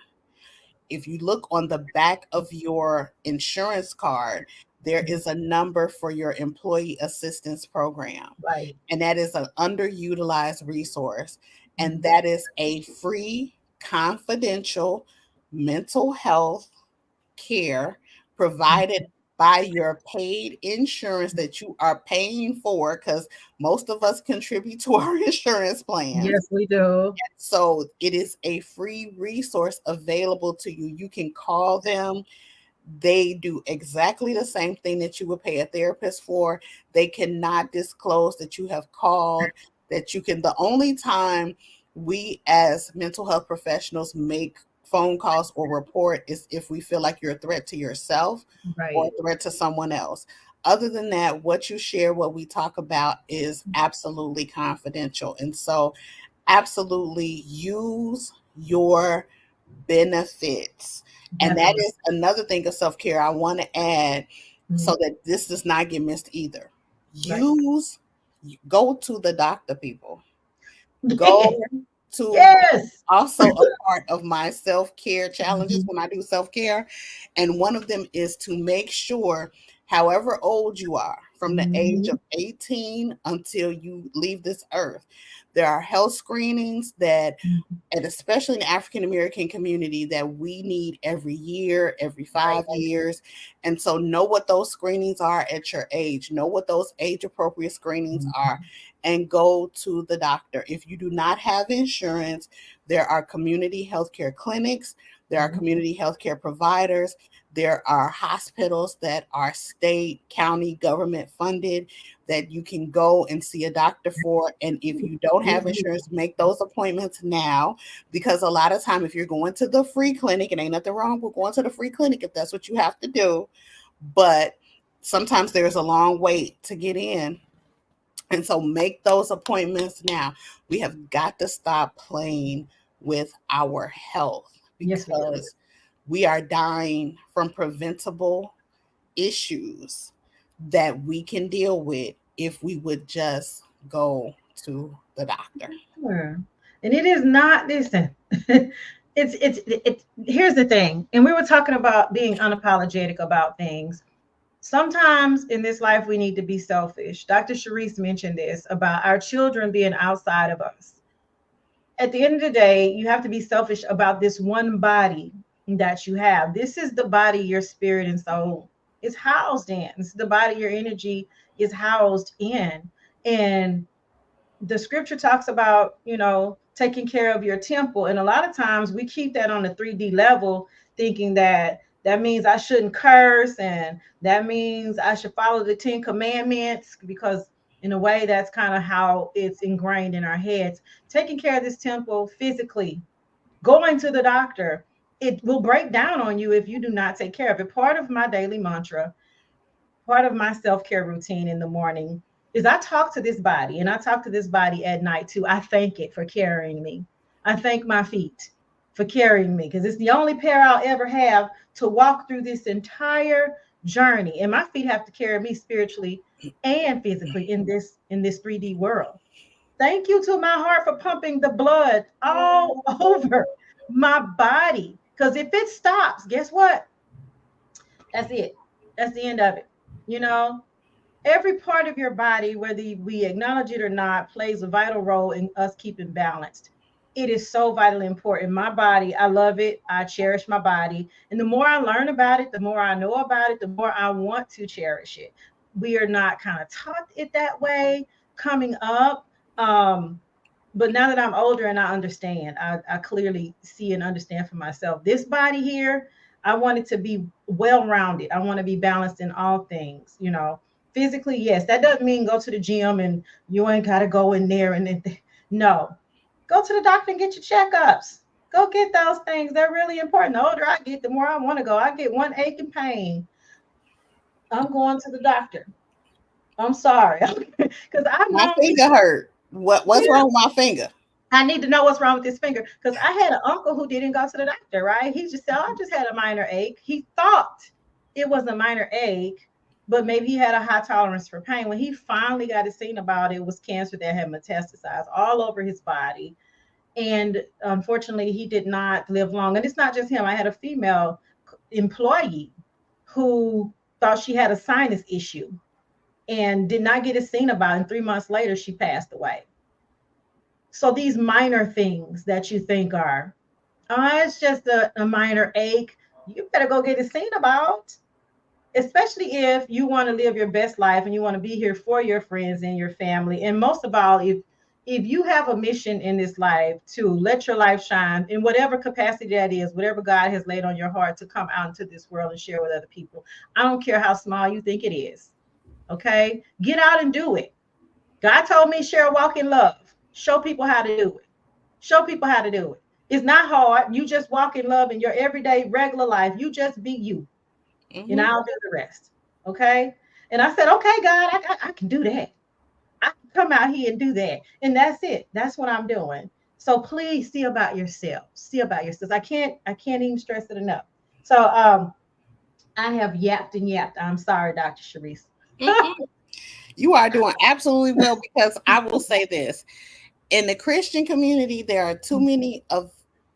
if you look on the back of your insurance card, there Mhm. is a number for your employee assistance program. Right. And that is an underutilized resource. And Mhm. that is a free, confidential mental health care provided by your paid insurance that you are paying for, because most of us contribute to our insurance plans. Yes, we do. So it is a free resource available to you. You can call them. They do exactly the same thing that you would pay a therapist for. They cannot disclose that you have called, that you can. The only time we as mental health professionals make phone calls or report is if we feel like you're a threat to yourself or Right. a threat to someone else. Other than that, what you share, what we talk about is absolutely confidential. And so, absolutely use your benefits. And that Definitely. is another thing of self care I want to add Mhm. so that this does not get missed either. Right. Use, go to the doctor, people. Go to Yes. also a part of my self care challenges Mhm. when I do self care. And one of them is to make sure, however old you are, from the age Mhm. of 18 until you leave this earth, there are health screenings that, Mhm. and especially in the African American community, that we need every year, every Right. 5 years. And so know what those screenings are at your age, know what those age appropriate screenings are, Mhm. and go to the doctor. If you do not have insurance, there are community healthcare clinics, there are Mhm. community healthcare providers, there are hospitals that are state, county, government funded that you can go and see a doctor for. And if you don't have insurance, make those appointments now, because a lot of time if you're going to the free clinic, and ain't nothing wrong with going to the free clinic if that's what you have to do, but sometimes there's a long wait to get in. And so make those appointments now. We have got to stop playing with our health, Yes, we do. because we are dying from preventable issues that we can deal with if we would just go to the doctor. Sure. And it is not, listen, here's the thing. And we were talking about being unapologetic about things. Sometimes in this life, we need to be selfish. Dr. Sharice mentioned this about our children being outside of us. At the end of the day, you have to be selfish about this one body that you have. This is the body your spirit and soul is housed in. This is the body your energy is housed in. And the scripture talks about, taking care of your temple. And a lot of times we keep that on the 3D level, thinking that that means I shouldn't curse and that means I should follow the 10 commandments, because in a way that's kind of how it's ingrained in our heads. Taking care of this temple physically, going to the doctor, it will break down on you if you do not take care of it. Part of my daily mantra, part of my self-care routine in the morning, is I talk to this body, and I talk to this body at night too. I thank it for carrying me. I thank my feet for carrying me, because it's the only pair I'll ever have to walk through this entire journey. And my feet have to carry me spiritually and physically in this 3D world. Thank you to my heart for pumping the blood all over my body. Because if it stops, guess what? That's it. That's the end of it. You know, every part of your body, whether we acknowledge it or not, plays a vital role in us keeping balanced. It is so vitally important. My body, I love it. I cherish my body. And the more I learn about it, the more I know about it, the more I want to cherish it. We are not kind of taught it that way coming up. But now that I'm older and I understand, I clearly see and understand for myself. This body here, I want it to be well rounded. I want to be balanced in all things, you know. Physically, yes, that doesn't mean go to the gym and you ain't got to go in there and then, no. Go to the doctor and get your checkups. Go get those things. They're really important. The older I get, the more I want to go. I get one ache and pain. I'm going to the doctor. I'm sorry. Because I've My known finger people. hurt. What's Yeah, wrong with my finger? I need to know what's wrong with this finger because I had an uncle who didn't go to the doctor, right? He just said, oh, I just had a minor ache. He thought it was a minor ache, but maybe he had a high tolerance for pain. When he finally got it seen about it, it was cancer that had metastasized all over his body. And unfortunately, he did not live long. And it's not just him. I had a female employee who thought she had a sinus issue and did not get it seen about. And 3 months later, she passed away. So these minor things that you think are, oh, it's just a minor ache, you better go get it seen about, especially if you want to live your best life and you want to be here for your friends and your family. And most of all, if you have a mission in this life to let your life shine in whatever capacity that is, whatever God has laid on your heart to come out into this world and share with other people. I don't care how small you think it is. Okay? Get out and do it. God told me, share, walk in love. Show people how to do it. Show people how to do it. It's not hard. You just walk in love in your everyday, regular life. You just be you, and Hmm. I'll do the rest. Okay. And I said, okay, God, I can do that. I can come out here and do that. And that's it. That's what I'm doing. So please see about yourself. See about yourselves. I can't even stress it enough. So I have yapped and yapped. I'm sorry, Dr. Sharice. You are doing absolutely well because I will say this. In the Christian community, there are too many of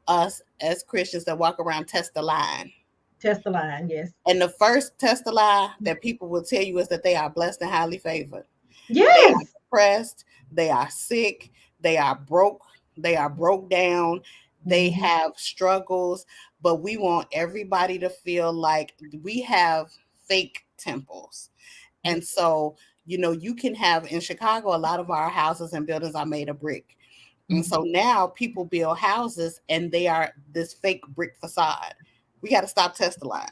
us as Christians that walk around test the line. Test the line, yes. And the first test the lie that people will tell you is that they are blessed and highly favored. They are Yes. depressed, they are sick, they are broke, they are broke down, they Mhm. have struggles, but we want everybody to feel like we have fake temples. Yeah. And so, you can have in Chicago, a lot of our houses and buildings are made of brick. And Mhm. so now people build houses and they are this fake brick facade. We got to stop testing line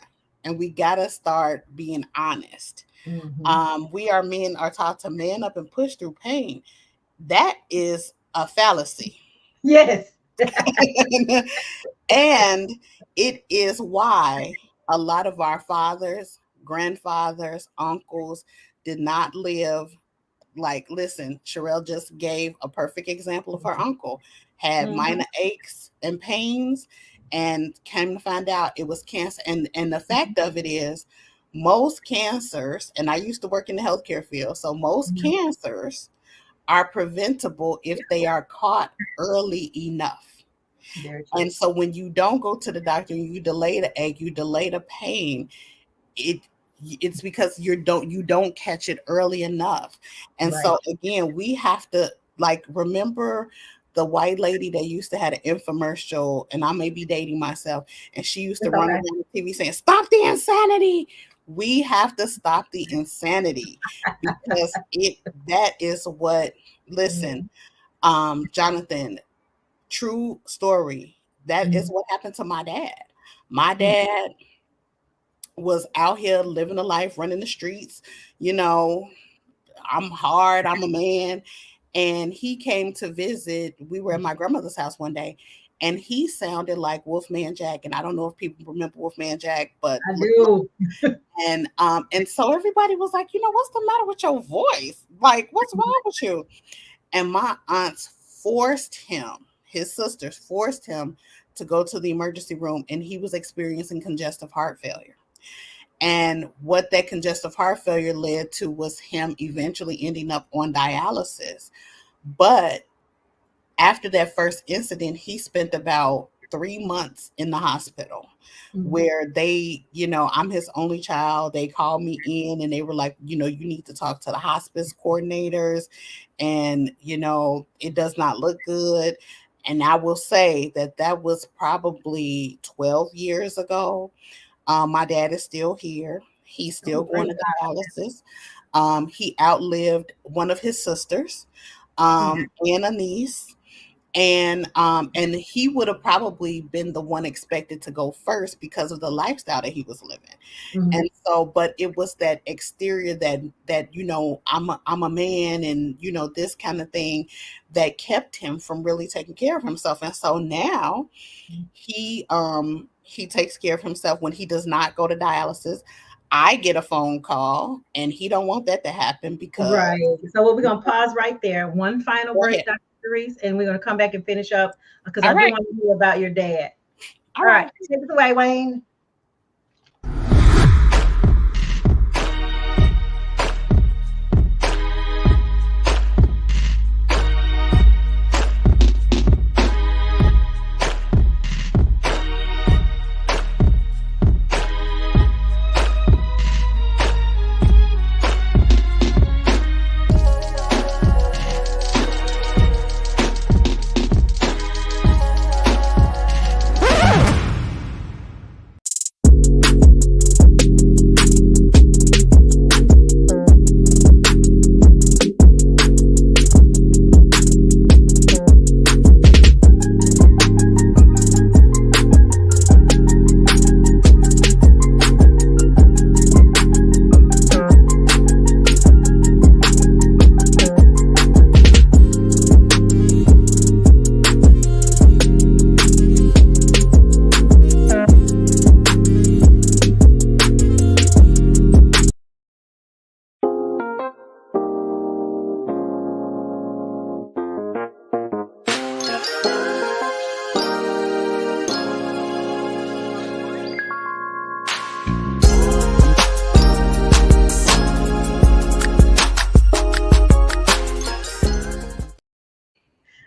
and we got to start being honest. Mhm. We are men are taught to man up and push through pain. That is a fallacy. Yes. And it is why a lot of our fathers, grandfathers, uncles did not live like, listen, Sherelle just gave a perfect example of her uncle, had Mhm. minor aches and pains, and came to find out it was cancer. And the fact of it is, most cancers, and I used to work in the healthcare field, so most Mhm. cancers are preventable if they are caught early enough. Very true. And so when you don't go to the doctor, you delay the egg, you delay the pain, it it's because you don't catch it early enough. And Right. so again, we have to, like, remember the white lady that used to have an infomercial, and I may be dating myself, and she used to It's run okay. around the TV saying, "Stop the insanity." We have to stop the insanity because it that is what, listen, Mhm. Jonathan, true story. That is Mhm. what happened to my dad. My Mhm. dad was out here living a life, running the streets. You know, I'm hard, I'm a man. And he came to visit. We were at my grandmother's house one day, and he sounded like Wolfman Jack. And I don't know if people remember Wolfman Jack, but I look him up. do. And so everybody was like, what's the matter with your voice? Like, what's wrong with you? And my aunts forced him, his sisters forced him to go to the emergency room, and he was experiencing congestive heart failure. And what that congestive heart failure led to was him eventually ending up on dialysis. But after that first incident, he spent about 3 months in the hospital Mhm. where they, I'm his only child. They called me in and they were like, you need to talk to the hospice coordinators. And, it does not look good. And I will say that that was probably 12 years ago. My dad is still here. He's Oh, still going praise to God. dialysis. He outlived one of his sisters, Mhm. and a niece, and he would have probably been the one expected to go first because of the lifestyle that he was living. Mhm. And so, but it was that exterior that I'm a man, and this kind of thing that kept him from really taking care of himself. And so now he takes care of himself when he does not go to dialysis. I get a phone call, and he don't want that to happen because Right. So what we're gonna pause right there. One final go break, ahead. Dr. Sharice, and we're gonna come back and finish up because I All do right, want to hear about your dad. all All right, right. take us away, Wayne.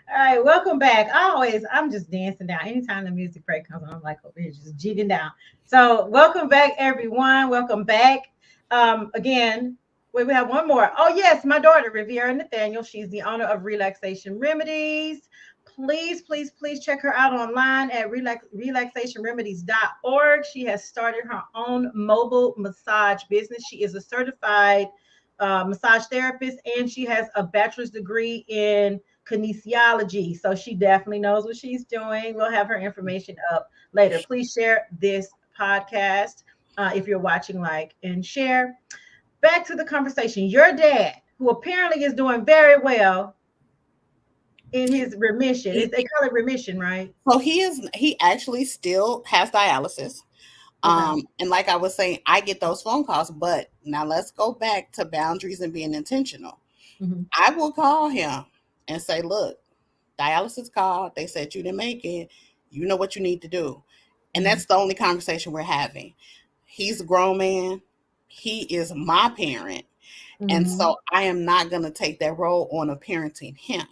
All right, welcome back. I'm just dancing down. Anytime the music break comes on, I'm like over here just jigging down. So, welcome back, everyone. Welcome back. Again, wait, we have one more. Oh, yes, my daughter, Riviera Nathaniel. She's the owner of Relaxation Remedies. Please, please, please check her out online at relaxationremedies.org. She has started her own mobile massage business. She is a certified massage therapist, and she has a bachelor's degree in kinesiology. So she definitely knows what she's doing. We'll have her information up later. Please share this podcast if you're watching, like, and share. Back to the conversation. Your dad, who apparently is doing very well in his remission, He, they call it remission, right? so he actually still has dialysis. Okay. And like I was saying, I get those phone calls, but now let's go back to boundaries and being intentional. Mm-hmm. I will call him and say, look, dialysis called. They said you didn't make it. You know what you need to do. And Mm-hmm. that's the only conversation we're having. He's a grown man. He is my parent. And Mm-hmm. so I am not going to take that role on of parenting him.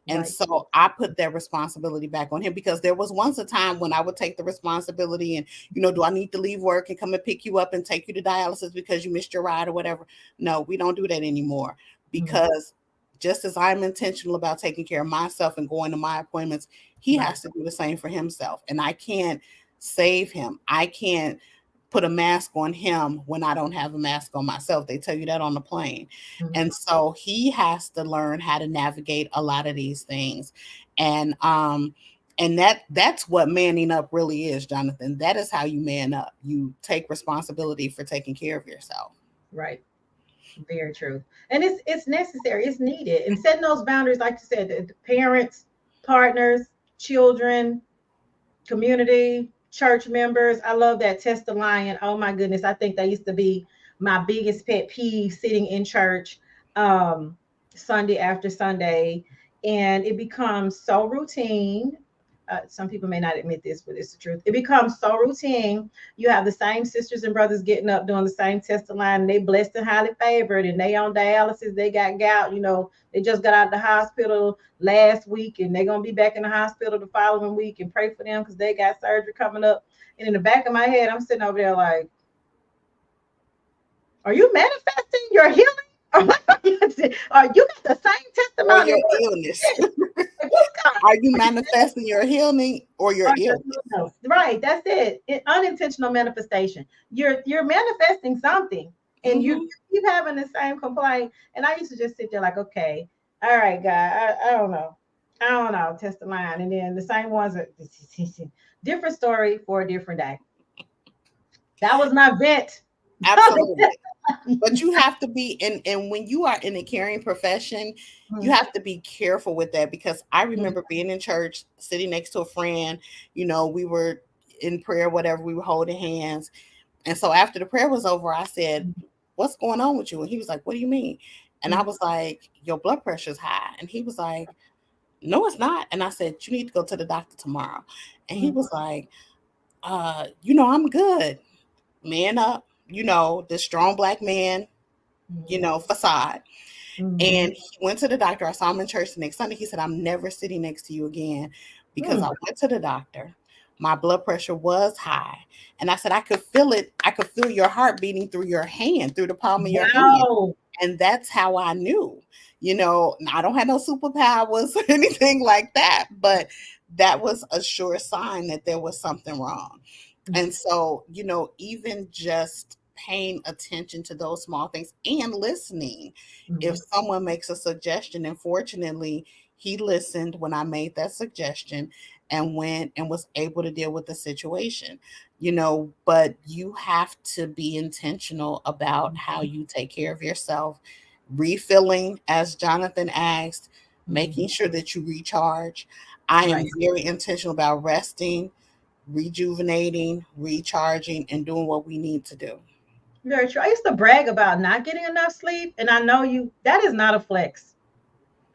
And Right. so I put that responsibility back on him because there was once a time when I would take the responsibility and, do I need to leave work and come and pick you up and take you to dialysis because you missed your ride or whatever? No, we don't do that anymore Mm-hmm. because just as I'm intentional about taking care of myself and going to my appointments, he Right. has to do the same for himself. And I can't save him. I can't put a mask on him when I don't have a mask on myself. They tell you that on the plane. Mm-hmm. And so he has to learn how to navigate a lot of these things. And that's what manning up really is, Jonathan. That is how you man up. You take responsibility for taking care of yourself. Right. Very true. And it's necessary, it's needed. And setting those boundaries, like you said, the parents, partners, children, community, church members. I love that test the lion. Oh my goodness. I think that used to be my biggest pet peeve sitting in church um Sunday after Sunday. And it becomes so routine. some people may not admit this, but it's the truth. It becomes so routine. You have the same sisters and brothers getting up doing the same test line, and they blessed and highly favored, and they on dialysis. They got gout. They just got out of the hospital last week, and they're gonna be back in the hospital the following week. And pray for them because they got surgery coming up. And in the back of my head, I'm sitting over there like, are you manifesting your healing? Or you got the same Or testimony? your illness. Like, what's going Are you manifesting your healing or your on? illness? Right, that's it. Unintentional manifestation. You're manifesting something, and you Hmm. keep having the same complaint. And I used to just sit there like, okay, all right, God, I don't know. I don't know, test the line. And then the same ones are different story for a different day. That was my vent. Absolutely. But you have to be, and when you are in a caring profession, you Mhm, have to be careful with that, because I mhm, remember being in church, sitting next to a friend, we were in prayer, whatever, we were holding hands. And so after the prayer was over, I said, "What's going on with you?" And he was like, "What do you mean?" And I mhm, was like, "Your blood pressure's high." And he was like, "No, it's not." And I said, "You need to go to the doctor tomorrow." And he mhm, was like, I'm good. Man up, the strong black man, mhm, facade. mhm, And he went to the doctor. I saw him in church the next Sunday. He said, "I'm never sitting next to you again because mhm. I went to the doctor. My blood pressure was high." And I said, "I could feel it. I could feel your heart beating through your hand, through the palm of your hand." Wow. And that's how I knew. I don't have no superpowers or anything like that, but that was a sure sign that there was something wrong. Mhm, And so, even just paying attention to those small things and listening. If mhm, someone makes a suggestion, and fortunately, he listened when I made that suggestion and went and was able to deal with the situation. But you have to be intentional about how mhm, you take care of yourself, refilling, as Jonathan asked, mhm. making sure that you recharge. I am Right. very intentional about resting, rejuvenating, recharging, and doing what we need to do. Very true. I used to brag about not getting enough sleep, and I know that is not a flex.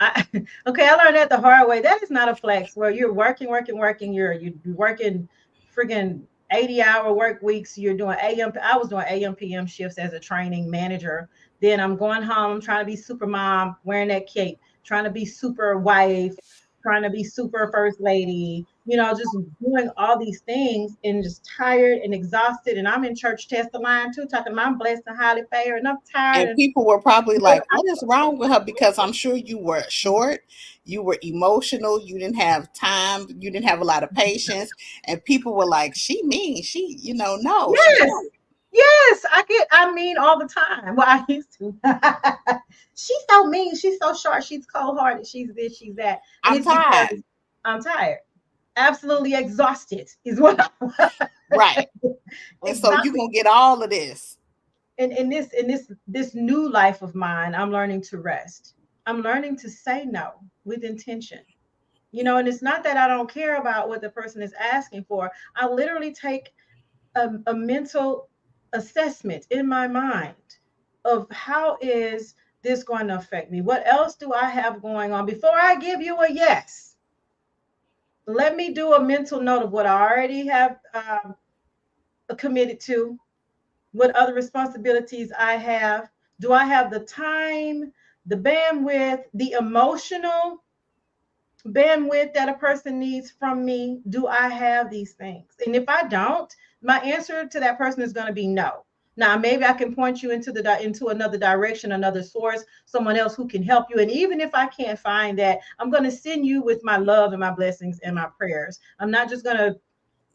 I okay, I learned that the hard way. That is not a flex where you're working, working, working. You're working friggin' 80-hour work weeks. You're doing AM. I was doing AM PM shifts as a training manager. Then I'm going home, trying to be super mom, wearing that cape, trying to be super wife, trying to be super first lady, just doing all these things and just tired and exhausted. And I'm in church testifying too, talking about I'm blessed and highly favored, and I'm tired And and people were probably like, "What is wrong with her?" Because I'm sure you were short, you were emotional, you didn't have time, you didn't have a lot of patience. And people were like, "She mean, no, she yes. don't." Yes, I mean all the time. Well, I used to. She's so mean. She's so short. She's cold hearted. She's this, she's that. And I'm it's tired. because I'm tired. Absolutely exhausted is what I'm Right. And so you're exhausted. going to get all of this. And in this new life of mine, I'm learning to rest. I'm learning to say no with intention. And it's not that I don't care about what the person is asking for. I literally take a mental assessment in my mind of how is this going to affect me? What else do I have going on? Before I give you a yes, let me do a mental note of what I already have committed to, what other responsibilities I have. Do I have the time, the bandwidth, the emotional bandwidth that a person needs from me? Do I have these things? And if I don't, my answer to that person is going to be no. Now maybe I can point you into another direction, another source, someone else who can help you. And even if I can't find that, I'm going to send you with my love and my blessings and my prayers. I'm not just going to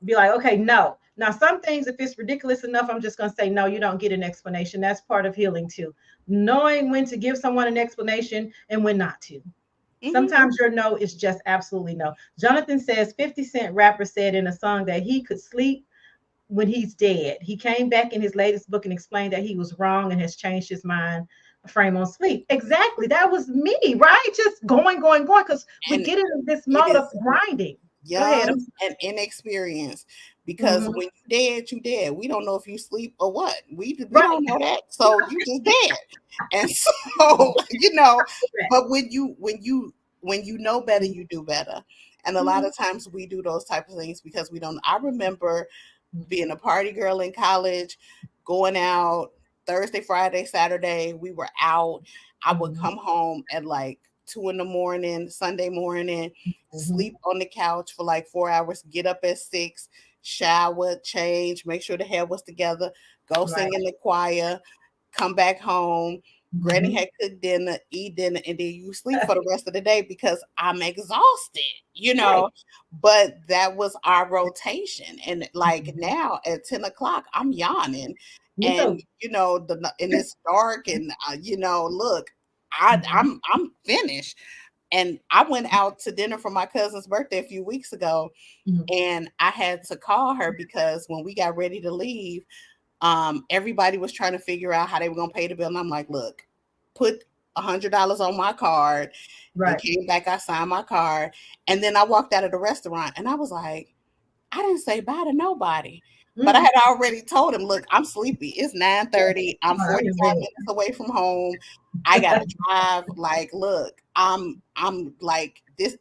be like, okay, no. Now some things, if it's ridiculous enough, I'm just going to say no. You don't get an explanation. That's part of healing too, knowing when to give someone an explanation and when not to. Hmm. Sometimes your no is just absolutely no. Jonathan says 50 Cent rapper said in a song that he could sleep when he's dead. He came back in his latest book and explained that he was wrong and has changed his mind frame on sleep. Exactly. That was me, right? Just going, going, going, because we And get into this it mode of is grinding. Go ahead. young and inexperienced, because Mhm. when you dead, you dead. We don't know if you sleep or what. We Right. don't know that. So you just dead. And so, but when you know better, you do better. And a lot Mhm. of times we do those type of things because we don't. I remember Mhm. being a party girl in college, going out Thursday, Friday, Saturday. We were out. I would Mhm. come home at like 2 in the morning, Sunday morning, Mhm. sleep on the couch for like 4 hours, get up at 6, shower, change, make sure the hair was together, go Right. sing in the choir, come back home. Granny Mhm. had cooked dinner, eat dinner, and then you sleep for the rest of the day because I'm exhausted, you Right. know. But that was our rotation. And like Mhm. now at 10 o'clock, I'm yawning. Me And too. and it's dark, and look, I, Mhm. I'm I'm finished. And I went out to dinner for my cousin's birthday a few weeks ago, Mhm. and I had to call her because when we got ready to leave, everybody was trying to figure out how they were gonna pay the bill. And I'm like, look, put $100 on my card. They Right. came back, I signed my card, and then I walked out of the restaurant and I was like, I didn't say bye to nobody. But I Mhm. had already told him, look, I'm sleepy. It's Yeah. 9:30. I'm I'm in 45 bed. minutes away from home. I gotta drive. Like, look, I'm like, this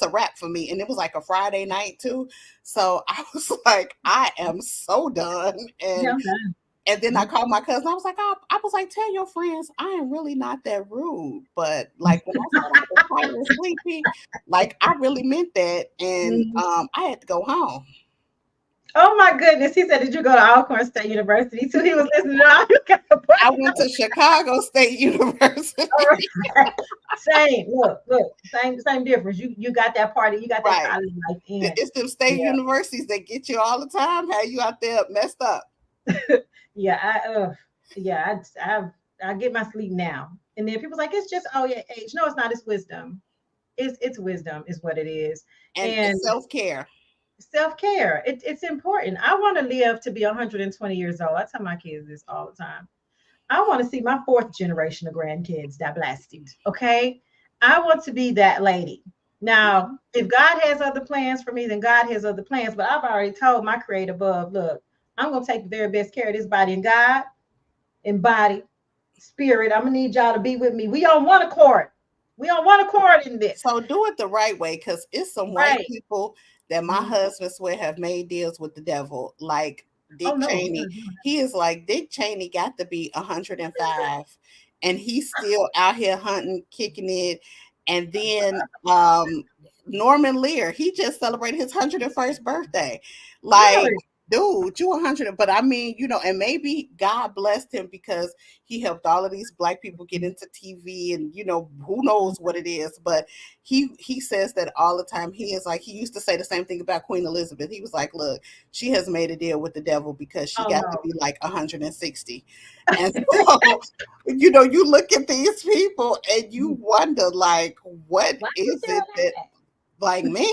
a wrap for me. And it was like a Friday night too. So I was like, I am so done. Yeah, And I'm done. then I Mhm. called my cousin. I was like, tell your friends I am really not that rude. But like when I said I was tired and sleepy, like I really meant that. And Mhm. I had to go home. Oh my goodness. He said, did you go to Alcorn State University too? He was listening to all you got to I break went to Chicago State down. University. Same. Look. Same difference. You got that party. You got that Right. college life in. It's them state Yeah. universities that get you all the time. How you out there messed up. Yeah. Yeah. I get my sleep now. And then people's like, it's just yeah, age. No, it's not. It's wisdom. It's wisdom is what it is. And And it's self-care. self-care. It's important. I want to live to be 120 years old. I tell my kids this all the time. I want to see my fourth generation of grandkids that blasted. Okay. I want to be that lady. Now, if God has other plans for me, then God has other plans. But I've already told my creator above, look, I'm going to take the very best care of this body and God and body, spirit. I'm going to need y'all to be with me. We on one accord. We on one accord in this. So do it the right way, because it's some white Right. people that my Mhm. husband swear have made deals with the devil. Like Oh, Dick no. We're Cheney. not doing He is like, Dick Cheney got to be 105 and he's still out here hunting, kicking it. And then Norman Lear, he just celebrated his 101st birthday. that. Like, Really? dude, you 100, but I mean, and maybe God blessed him because he helped all of these black people get into TV, and who knows what it is. But he says that all the time. He is like, he used to say the same thing about Queen Elizabeth. He was like, look, she has made a deal with the devil because she Oh, got to no. be like 160. And so you look at these people and you wonder, like, what Why you is it doing that, like, man.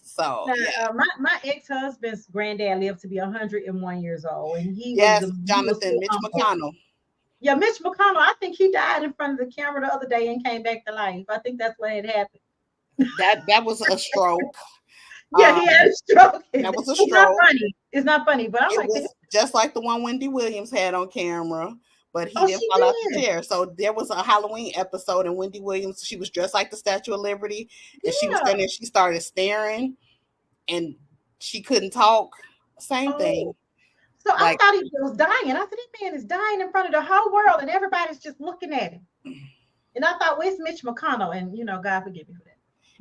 So Now, yeah. my ex-husband's granddad lived to be 101 years old, and Yes, he was so Jonathan Mitch humble. McConnell. Yeah, Mitch McConnell. I think he died in front of the camera the other day and came back to life. I think that's what had happened. That was a stroke. Yeah, he had a stroke. That was a It's not stroke. funny. It's not funny, but I'm It like, was just like the one Wendy Williams had on camera, but he oh, didn't she fall out the did. chair. So there was a Halloween episode, and Wendy Williams, she was dressed like the Statue of Liberty, and she was Yeah. standing there. She started staring, and she couldn't talk. Same thing. Oh, so I Like thought he was dying. I said, this man is dying in front of the whole world, and everybody's just looking at him. And I thought, where's Mitch McConnell? And God forgive me for that.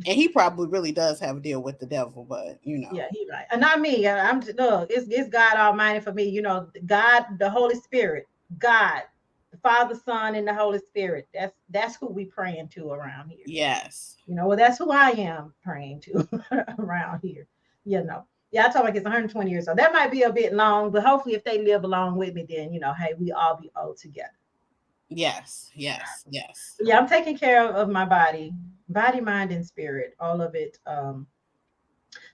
and he probably really does have a deal with the devil, but Yeah, he right. And not me. I'm just look, it's God Almighty for me. God, the Holy Spirit, God, the Father, Son, and the Holy Spirit. That's who we praying to around here. yes. Well, that's who I am praying to around here. Yeah, I told my kids 120 years old. That might be a bit long, but hopefully, if they live along with me, then hey, we all be old together. Yes, yes, yes. Yeah, I'm taking care of my body, mind, and spirit, all of it.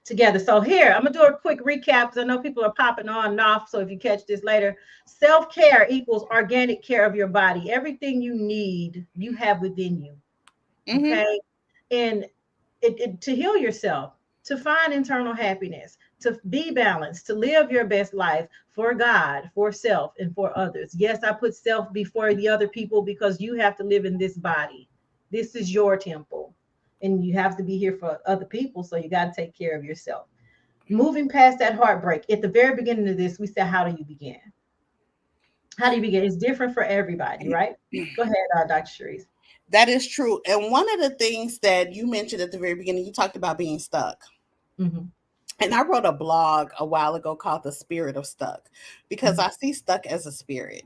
Together. So here, I'm gonna do a quick recap because I know people are popping on and off. So if you catch this later, self-care equals organic care of your body. Everything you need, you have within you. Mm-hmm. Okay. And to heal yourself, to find internal happiness, to be balanced, to live your best life for God, for self, and for others. Yes, I put self before the other people because you have to live in this body. This is your temple. and you have to be here for other people. So you got to take care of yourself. Moving past that heartbreak, at the very beginning of this, we said, how do you begin? How do you begin? It's different for everybody, right? Go ahead, Dr. Sharice. That is true. And one of the things that you mentioned at the very beginning, you talked about being stuck. Mm-hmm. And I wrote a blog a while ago called The Spirit of Stuck, because Mm-hmm. I see stuck as a spirit.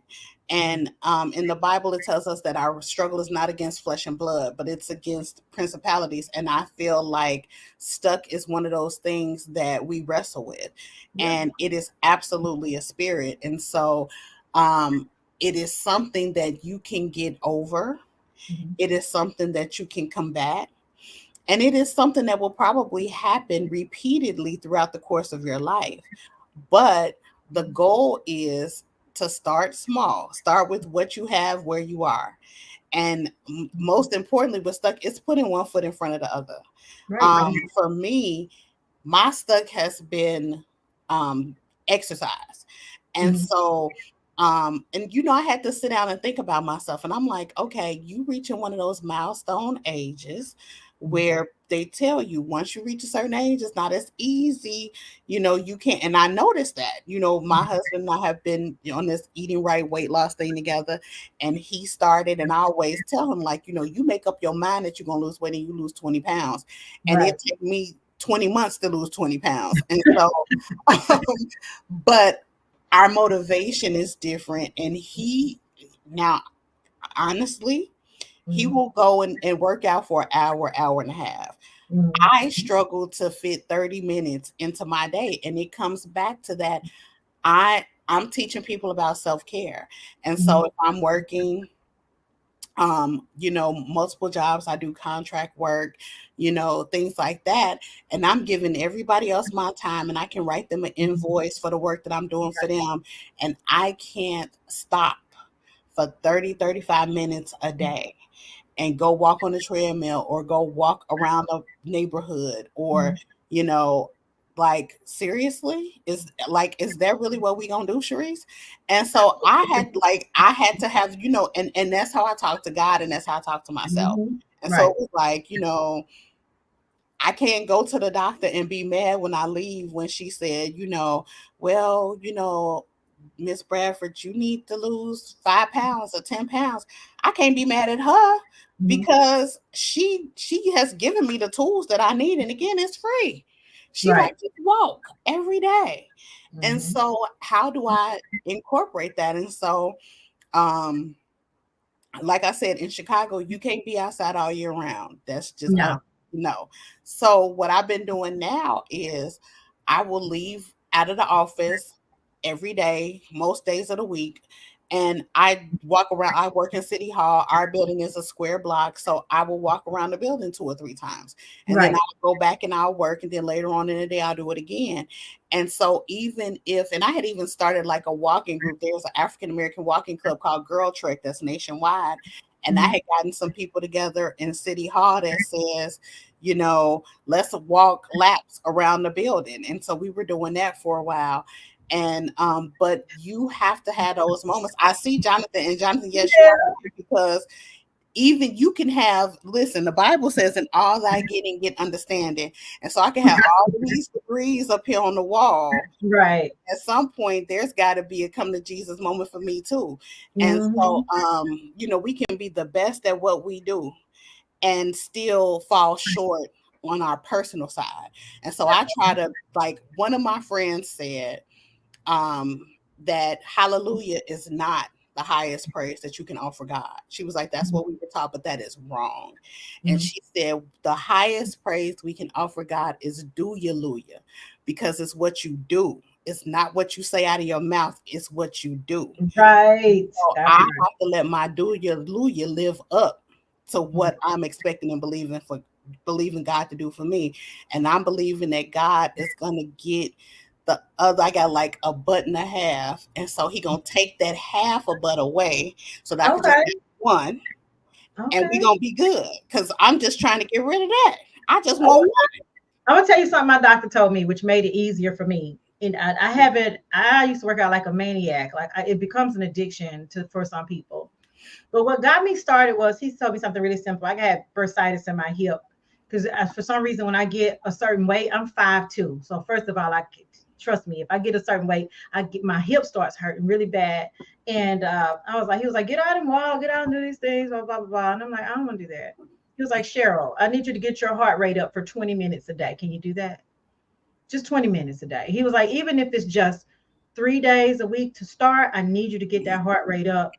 And in the Bible, it tells us that our struggle is not against flesh and blood, but it's against principalities. And I feel like stuck is one of those things that we wrestle with. Yep. And it is absolutely a spirit. And so um, it is something that you can get over, Mm-hmm. it is something that you can combat, and it is something that will probably happen repeatedly throughout the course of your life. But the goal is to start small, start with what you have where you are. And most importantly, with stuck, it's putting one foot in front of the other. Right. For me, my stuck has been um, exercise. And Mm-hmm. so, and I had to sit down and think about myself. And I'm like, okay, you reaching one of those milestone ages where they tell you once you reach a certain age, it's not as easy. You can't. And I noticed that, my husband and I have been on this eating right weight loss thing together. And he started, and I always tell him, like, you make up your mind that you're going to lose weight and you lose 20 pounds. And Right. it took me 20 months to lose 20 pounds. And so, um, but our motivation is different. And now, honestly, he Mm-hmm. will go and work out for an hour, hour and a half. Mm-hmm. I struggle to fit 30 minutes into my day. And it comes back to that. I'm teaching people about self-care. And Mm-hmm. so if I'm working multiple jobs, I do contract work, things like that. And I'm giving everybody else my time, and I can write them an invoice for the work that I'm doing for them. And I can't stop for 30, 35 minutes a day and go walk on the treadmill or go walk around the neighborhood, or, Mm-hmm. you know, like, seriously, is that really what we gonna do, Sharice? And so I had to have, and that's how I talk to God, and that's how I talk to myself. Mm-hmm. And so Right. it was like, I can't go to the doctor and be mad when I leave when she said, well, Miss Bradford, you need to lose 5 pounds or 10 pounds. I can't be mad at her Mm-hmm. because she has given me the tools that I need. And again, it's free. She Right. lets me walk every day. And Mm-hmm. so how do I incorporate that? And so um like I said, in Chicago, you can't be outside all year round. That's just No. no. So what I've been doing now is I will leave out of the office every day, most days of the week. And I walk around. I work in City Hall. Our building is a square block. So I will walk around the building 2 or 3 times. And then Right. I'll go back and I'll work. And then later on in the day, I'll do it again. And so and I had even started like a walking group. There's an African American walking club called Girl Trek that's nationwide. And I Mm-hmm. had gotten some people together in City Hall that says, let's walk laps around the building. And so we were doing that for a while. And but you have to have those moments. I see Jonathan, and Jonathan, yes, you are Yeah. right, because even you can have, listen, the Bible says, in all thy getting, get understanding. And so I can have all of these degrees up here on the wall. Right. At some point, there's got to be a come to Jesus moment for me too. And so, Mm-hmm. we can be the best at what we do and still fall short on our personal side. And so I try to, like, one of my friends said, um, that hallelujah is not the highest praise that you can offer God. She was like, that's what we were taught, but that is wrong. And Mm-hmm. she said, the highest praise we can offer God is do hallelujah, because it's what you do. It's not what you say out of your mouth, it's what you do. Right. So That's I right. have to let my do hallelujah live up to Mm-hmm. what I'm expecting and believing God to do for me. And I'm believing that God is gonna get the other. I got like a butt and a half. And so he gonna take that half a butt away so that I could just Okay. have one, and we Okay. gonna be good. Cause I'm just trying to get rid of that. I just want one. I'm gonna tell you something my doctor told me, which made it easier for me. And I haven't. I used to work out like a maniac. Like it becomes an addiction to for some people. But what got me started was he told me something really simple. I had bursitis in my hip, because for some reason when I get a certain weight, I'm 5'2". So first of all, trust me, if I get a certain weight, I get my hip starts hurting really bad. And he was like, get out and walk, get out and do these things, blah blah blah. Blah. And I'm like, I don't want to do that. He was like, Cheryl, I need you to get your heart rate up for 20 minutes a day. Can you do that? Just 20 minutes a day. He was like, even if it's just 3 days a week to start, I need you to get that heart rate up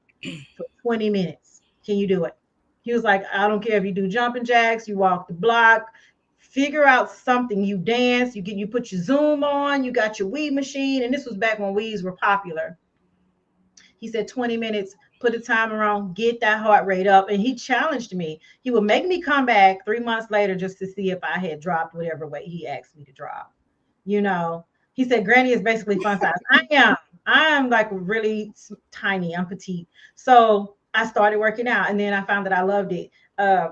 for 20 minutes. Can you do it? He was like, I don't care if you do jumping jacks, you walk the block, figure out something. You dance, you put your Zoom on, you got your weed machine. And this was back when weeds were popular. He said 20 minutes, put a timer on, get that heart rate up. And he challenged me. He would make me come back 3 months later just to see if I had dropped whatever weight he asked me to drop. You know, he said, Granny is basically fun size. I am like really tiny. I'm petite. So I started working out and then I found that I loved it. Uh,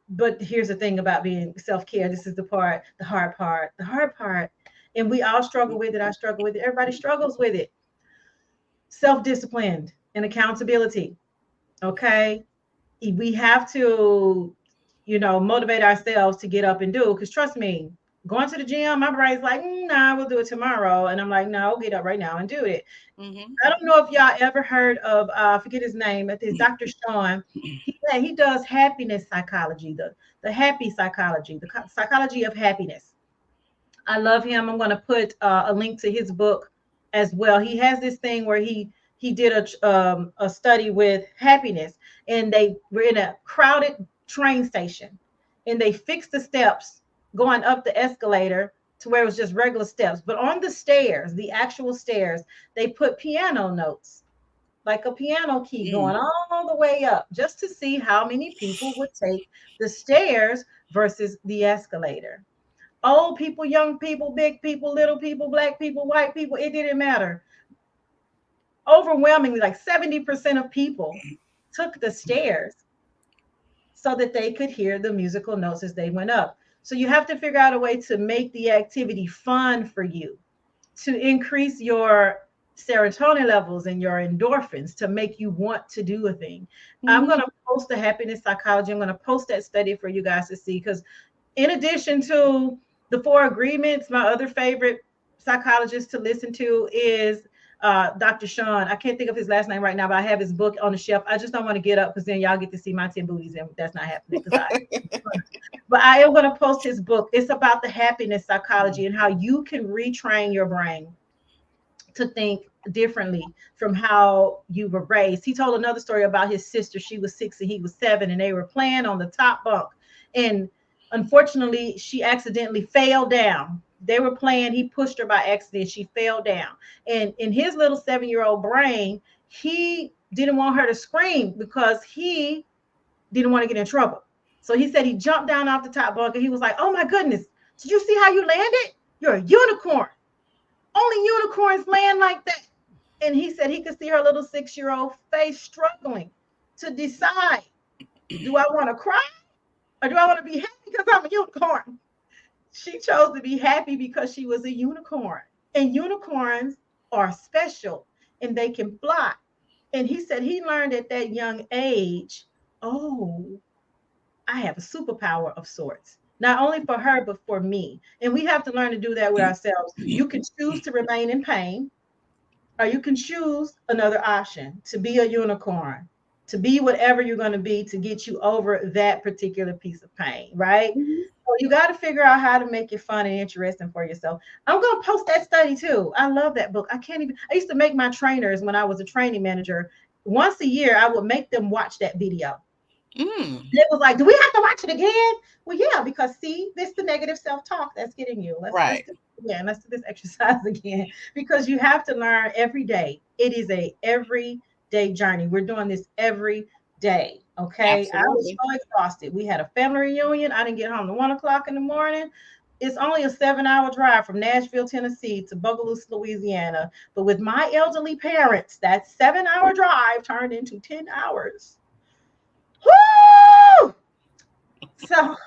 but here's the thing about being self-care. This is the hard part. And we all struggle with it. I struggle with it. Everybody struggles with it. Self-disciplined and accountability. Okay. We have to, motivate ourselves to get up and do. Because trust me, going to the gym, my brain's like, nah, we'll do it tomorrow. And I'm like, no, get up right now and do it. Mm-hmm. I don't know if y'all ever heard of, I forget his name, but it's Dr. Sean. He does happiness psychology, the happy psychology, the psychology of happiness. I love him. I'm going to put a link to his book as well. He has this thing where he did a study with happiness, and they were in a crowded train station, and they fixed the steps going up the escalator to where it was just regular steps. But on the stairs, the actual stairs, they put piano notes, like a piano key going Mm. all the way up, just to see how many people would take the stairs versus the escalator. Old people, young people, big people, little people, black people, white people, it didn't matter. Overwhelmingly, like 70% of people took the stairs so that they could hear the musical notes as they went up. So you have to figure out a way to make the activity fun for you, to increase your serotonin levels and your endorphins to make you want to do a thing. I'm going Mm-hmm. to post the happiness psychology. I'm going to post that study for you guys to see, because in addition to the four agreements, my other favorite psychologist to listen to is Dr. Sean. I can't think of his last name right now, but I have his book on the shelf. I just don't want to get up because then y'all get to see my 10 booties, and that's not happening because I. But I am going to post his book. It's about the happiness psychology and how you can retrain your brain to think differently from how you were raised. He told another story about his sister. She was 6 and he was 7, and they were playing on the top bunk. And unfortunately, she accidentally fell down. They were playing, he pushed her by accident. She fell down. And in his little 7-year-old brain, he didn't want her to scream because he didn't want to get in trouble. So he said he jumped down off the top bunk and he was like, oh my goodness, did you see how you landed? You're a unicorn. Only unicorns land like that. And he said he could see her little 6-year-old face struggling to decide, do I want to cry or do I want to be happy because I'm a unicorn? She chose to be happy because she was a unicorn. And unicorns are special and they can fly. And he said he learned at that young age, oh, I have a superpower of sorts. Not only for her, but for me. And we have to learn to do that with ourselves. You can choose to remain in pain, or you can choose another option to be a unicorn, to be whatever you're going to be to get you over that particular piece of pain, right? Mhm. So you got to figure out how to make it fun and interesting for yourself. I'm going to post that study too. I love that book. I used to make my trainers when I was a training manager. Once a year, I would make them watch that video. Mm. It was like, do we have to watch it again? Well, yeah, because see, this the negative self-talk that's getting you. Let's Right. do it again. Let's do this exercise again. Because you have to learn every day. It is a everyday journey. We're doing this every day. Okay. I was Absolutely. so exhausted. We had a family reunion. I didn't get home to 1 o'clock in the morning. It's only a 7-hour drive from Nashville, Tennessee to Bogalusa, Louisiana. But with my elderly parents, that 7-hour drive turned into 10 hours. Woo! So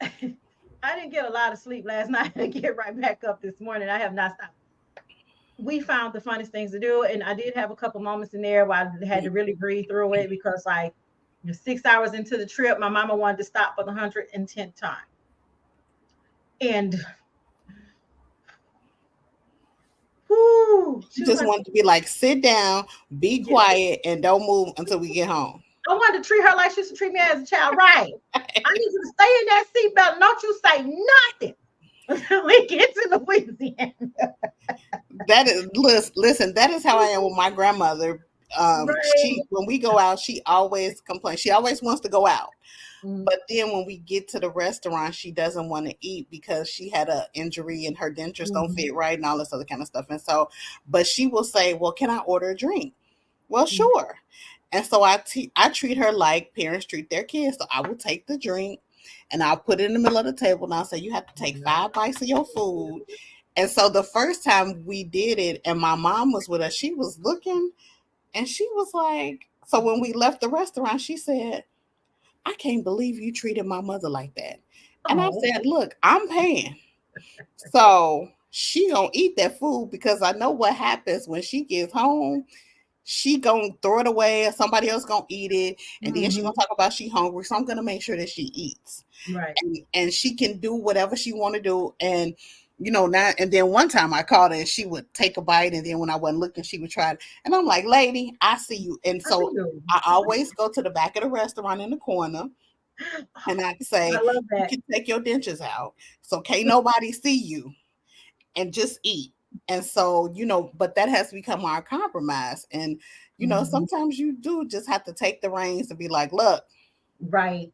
I didn't get a lot of sleep last night and get right back up this morning. I have not stopped. We found the funnest things to do, and I did have a couple moments in there where I had to really breathe through it because, like, You're 6 hours into the trip. My mama wanted to stop for the 110th time. And whoo, Just 200. wanted to be like, sit down, be Yeah. quiet, and don't move until we get home. I wanted to treat her like she used to treat me as a child. Right. I need you to stay in that seatbelt. Don't you say nothing until we get to Louisiana. That is, listen, that is how I am with my grandmother. She, Right. when we go out, she always complains. She always wants to go out. Mm, But then when we get to the restaurant, she doesn't want to eat because she had a injury and her dentures don't mhm, fit right and all this other kind of stuff. And so, but she will say, "Well, can I order a drink?" Well, mm, sure. And so I treat her like parents treat their kids. So I will take the drink and I'll put it in the middle of the table and I'll say, "You have to take 5 bites of your food." And so the first time we did it and my mom was with us, she was looking and she was like, so when we left the restaurant, she said, "I can't believe you treated my mother like that." And I Oh, said, "Look, I'm paying. So she gonna eat that food because I know what happens when she gets home. She gonna throw it away or somebody else gonna eat it. And then she gonna mhm, talk about she hungry. So I'm gonna make sure that she eats. right. And she can do whatever she want to do. And now and then one time I called her and she would take a bite and then when I wasn't looking she would try it. And I'm like, lady, I see you. And I see so you. I always go to the back of the restaurant in the corner and I I say, love you that. can take your dentures out. So can't nobody see you and just eat. And so, but that has become our compromise. And, Mhm, sometimes you do just have to take the reins and be like, look, right.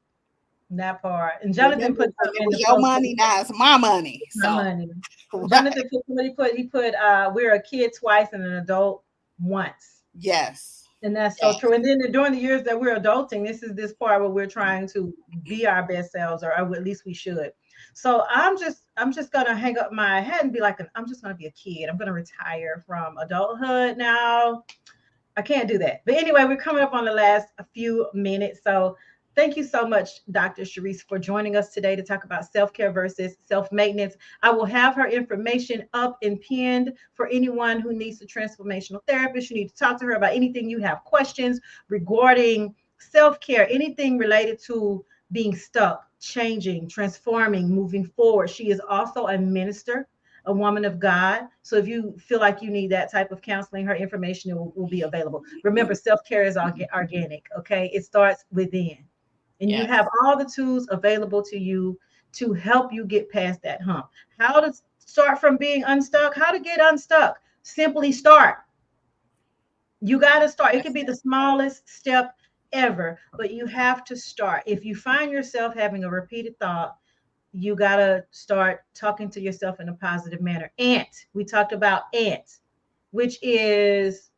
That part. And Jonathan remember put when something it in was the your post. money, now it's my money. My So, money. right. Jonathan put what he put we're a kid twice and an adult once. Yes. And that's so Yes. true. And then during the years that we're adulting, this is this part where we're trying to be our best selves, or at least we should. So I'm just gonna hang up my head and be like, I'm just gonna be a kid. I'm gonna retire from adulthood now. I can't do that. But anyway, we're coming up on the last few minutes. So thank you so much, Dr. Sharice, for joining us today to talk about self care versus self maintenance. I will have her information up and pinned for anyone who needs a transformational therapist. You need to talk to her about anything you have questions regarding self care, anything related to being stuck, changing, transforming, moving forward. She is also a minister, a woman of God. So if you feel like you need that type of counseling, her information will be available. Remember, self care is organic, okay? It starts within. And you have Yes. all the tools available to you to help you get past that hump. How to start from being unstuck, how to get unstuck. Simply start. You got to start. It could That's be the it. smallest step ever, but you have to start. If you find yourself having a repeated thought, you got to start talking to yourself in a positive manner. Ant, we talked about ant, which is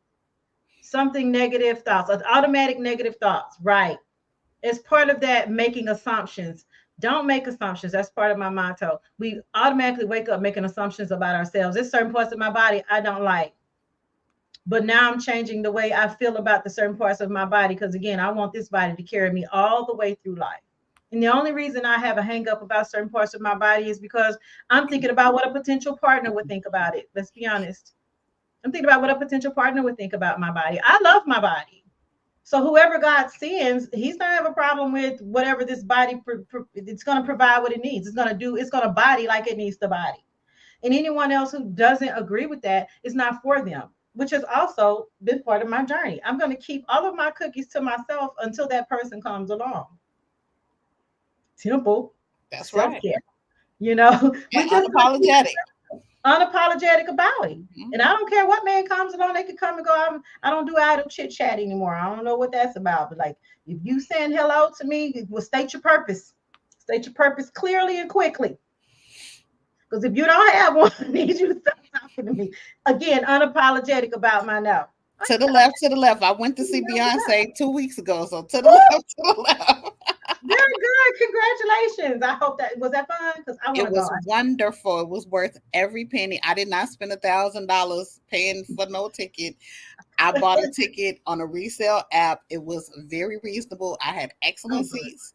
something negative thoughts, automatic negative thoughts, right? As part of that, making assumptions. Don't make assumptions. That's part of my motto. We automatically wake up making assumptions about ourselves. There's certain parts of my body I don't like, but now I'm changing the way I feel about the certain parts of my body because, again, I want this body to carry me all the way through life. And the only reason I have a hang up about certain parts of my body is because I'm thinking about what a potential partner would think about it. Let's be honest. I'm thinking about what a potential partner would think about my body. I love my body. So whoever God sends, He's gonna have a problem with whatever this body. It's gonna provide what it needs. It's gonna do. It's gonna body like it needs to body. And anyone else who doesn't agree with that is not for them, which has also been part of my journey. I'm gonna keep all of my cookies to myself until that person comes along. Simple That's self right. care. You know, And we just gonna keep unapologetic. unapologetic about it. Mhm. And I don't care what man comes along, they can come and go. I don't do idle chit chat anymore. I don't know what that's about. But like, if you saying hello to me, well, state your purpose. State your purpose clearly and quickly. Because if you don't have one, I need you to stop talking to me. Again, unapologetic about my no. I To the ain't got left, to the left. I went to nothing see else about. Beyonce 2 weeks ago. So to the Woo! left, to the left. Very good. Congratulations. I hope that was that fun because I want It to go. was wonderful. It was worth every penny. I did not spend $1,000 paying for no ticket. I bought a ticket on a resale app. It was very reasonable. I had Oh, excellent good. seats,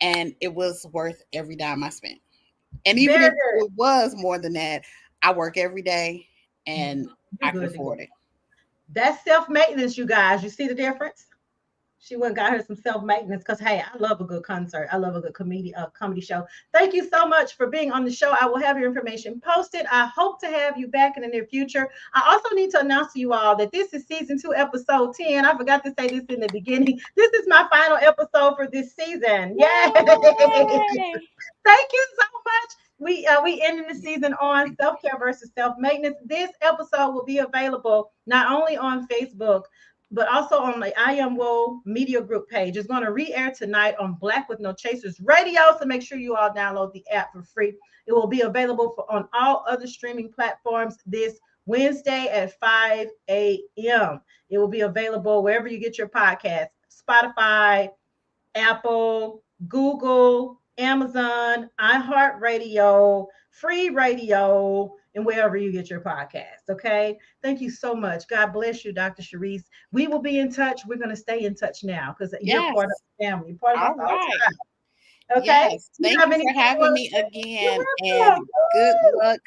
and it was worth every dime I spent. And even Very if good. it was more than that, I work every day Mhm. and You're I can good to go. afford it. That's self maintenance, you guys. You see the difference? She went and got her some self maintenance because hey, I love a good concert. I love a good comedy show. Thank you so much for being on the show. I will have your information posted. I hope to have you back in the near future. I also need to announce to you all that this is season 2, episode 10. I forgot to say this in the beginning. This is my final episode for this season. Yay! Yay! Thank you so much. We ending the season on self care versus self maintenance. This episode will be available not only on Facebook but also on the I Am Woe Media Group page. It's going to re-air tonight on Black with No Chasers Radio. So make sure you all download the app for free. It will be available on all other streaming platforms this Wednesday at 5 a.m. It will be available wherever you get your podcast, Spotify, Apple, Google, Amazon, iHeartRadio, Free Radio, and wherever you get your podcast. Okay. Thank you so much. God bless you, Dr. Sharice. We will be in touch. We're going to stay in touch now because you're part of Yes. the family. You're part of us All all right. the time. Okay. Yes. Do you Thank have you for anything you having want me to say? You're again, and welcome. good Woo! luck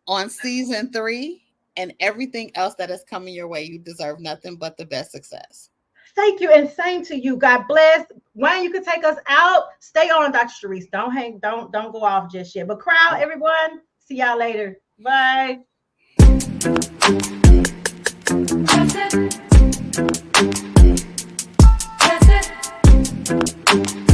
on season 3 and everything else that is coming your way. You deserve nothing but the best success. Thank you, and same to you. God bless. Wayne, you can take us out. Stay on, Dr. Sharice. Don't go off just yet. But crowd, everyone. See y'all later. Bye. That's it. That's it.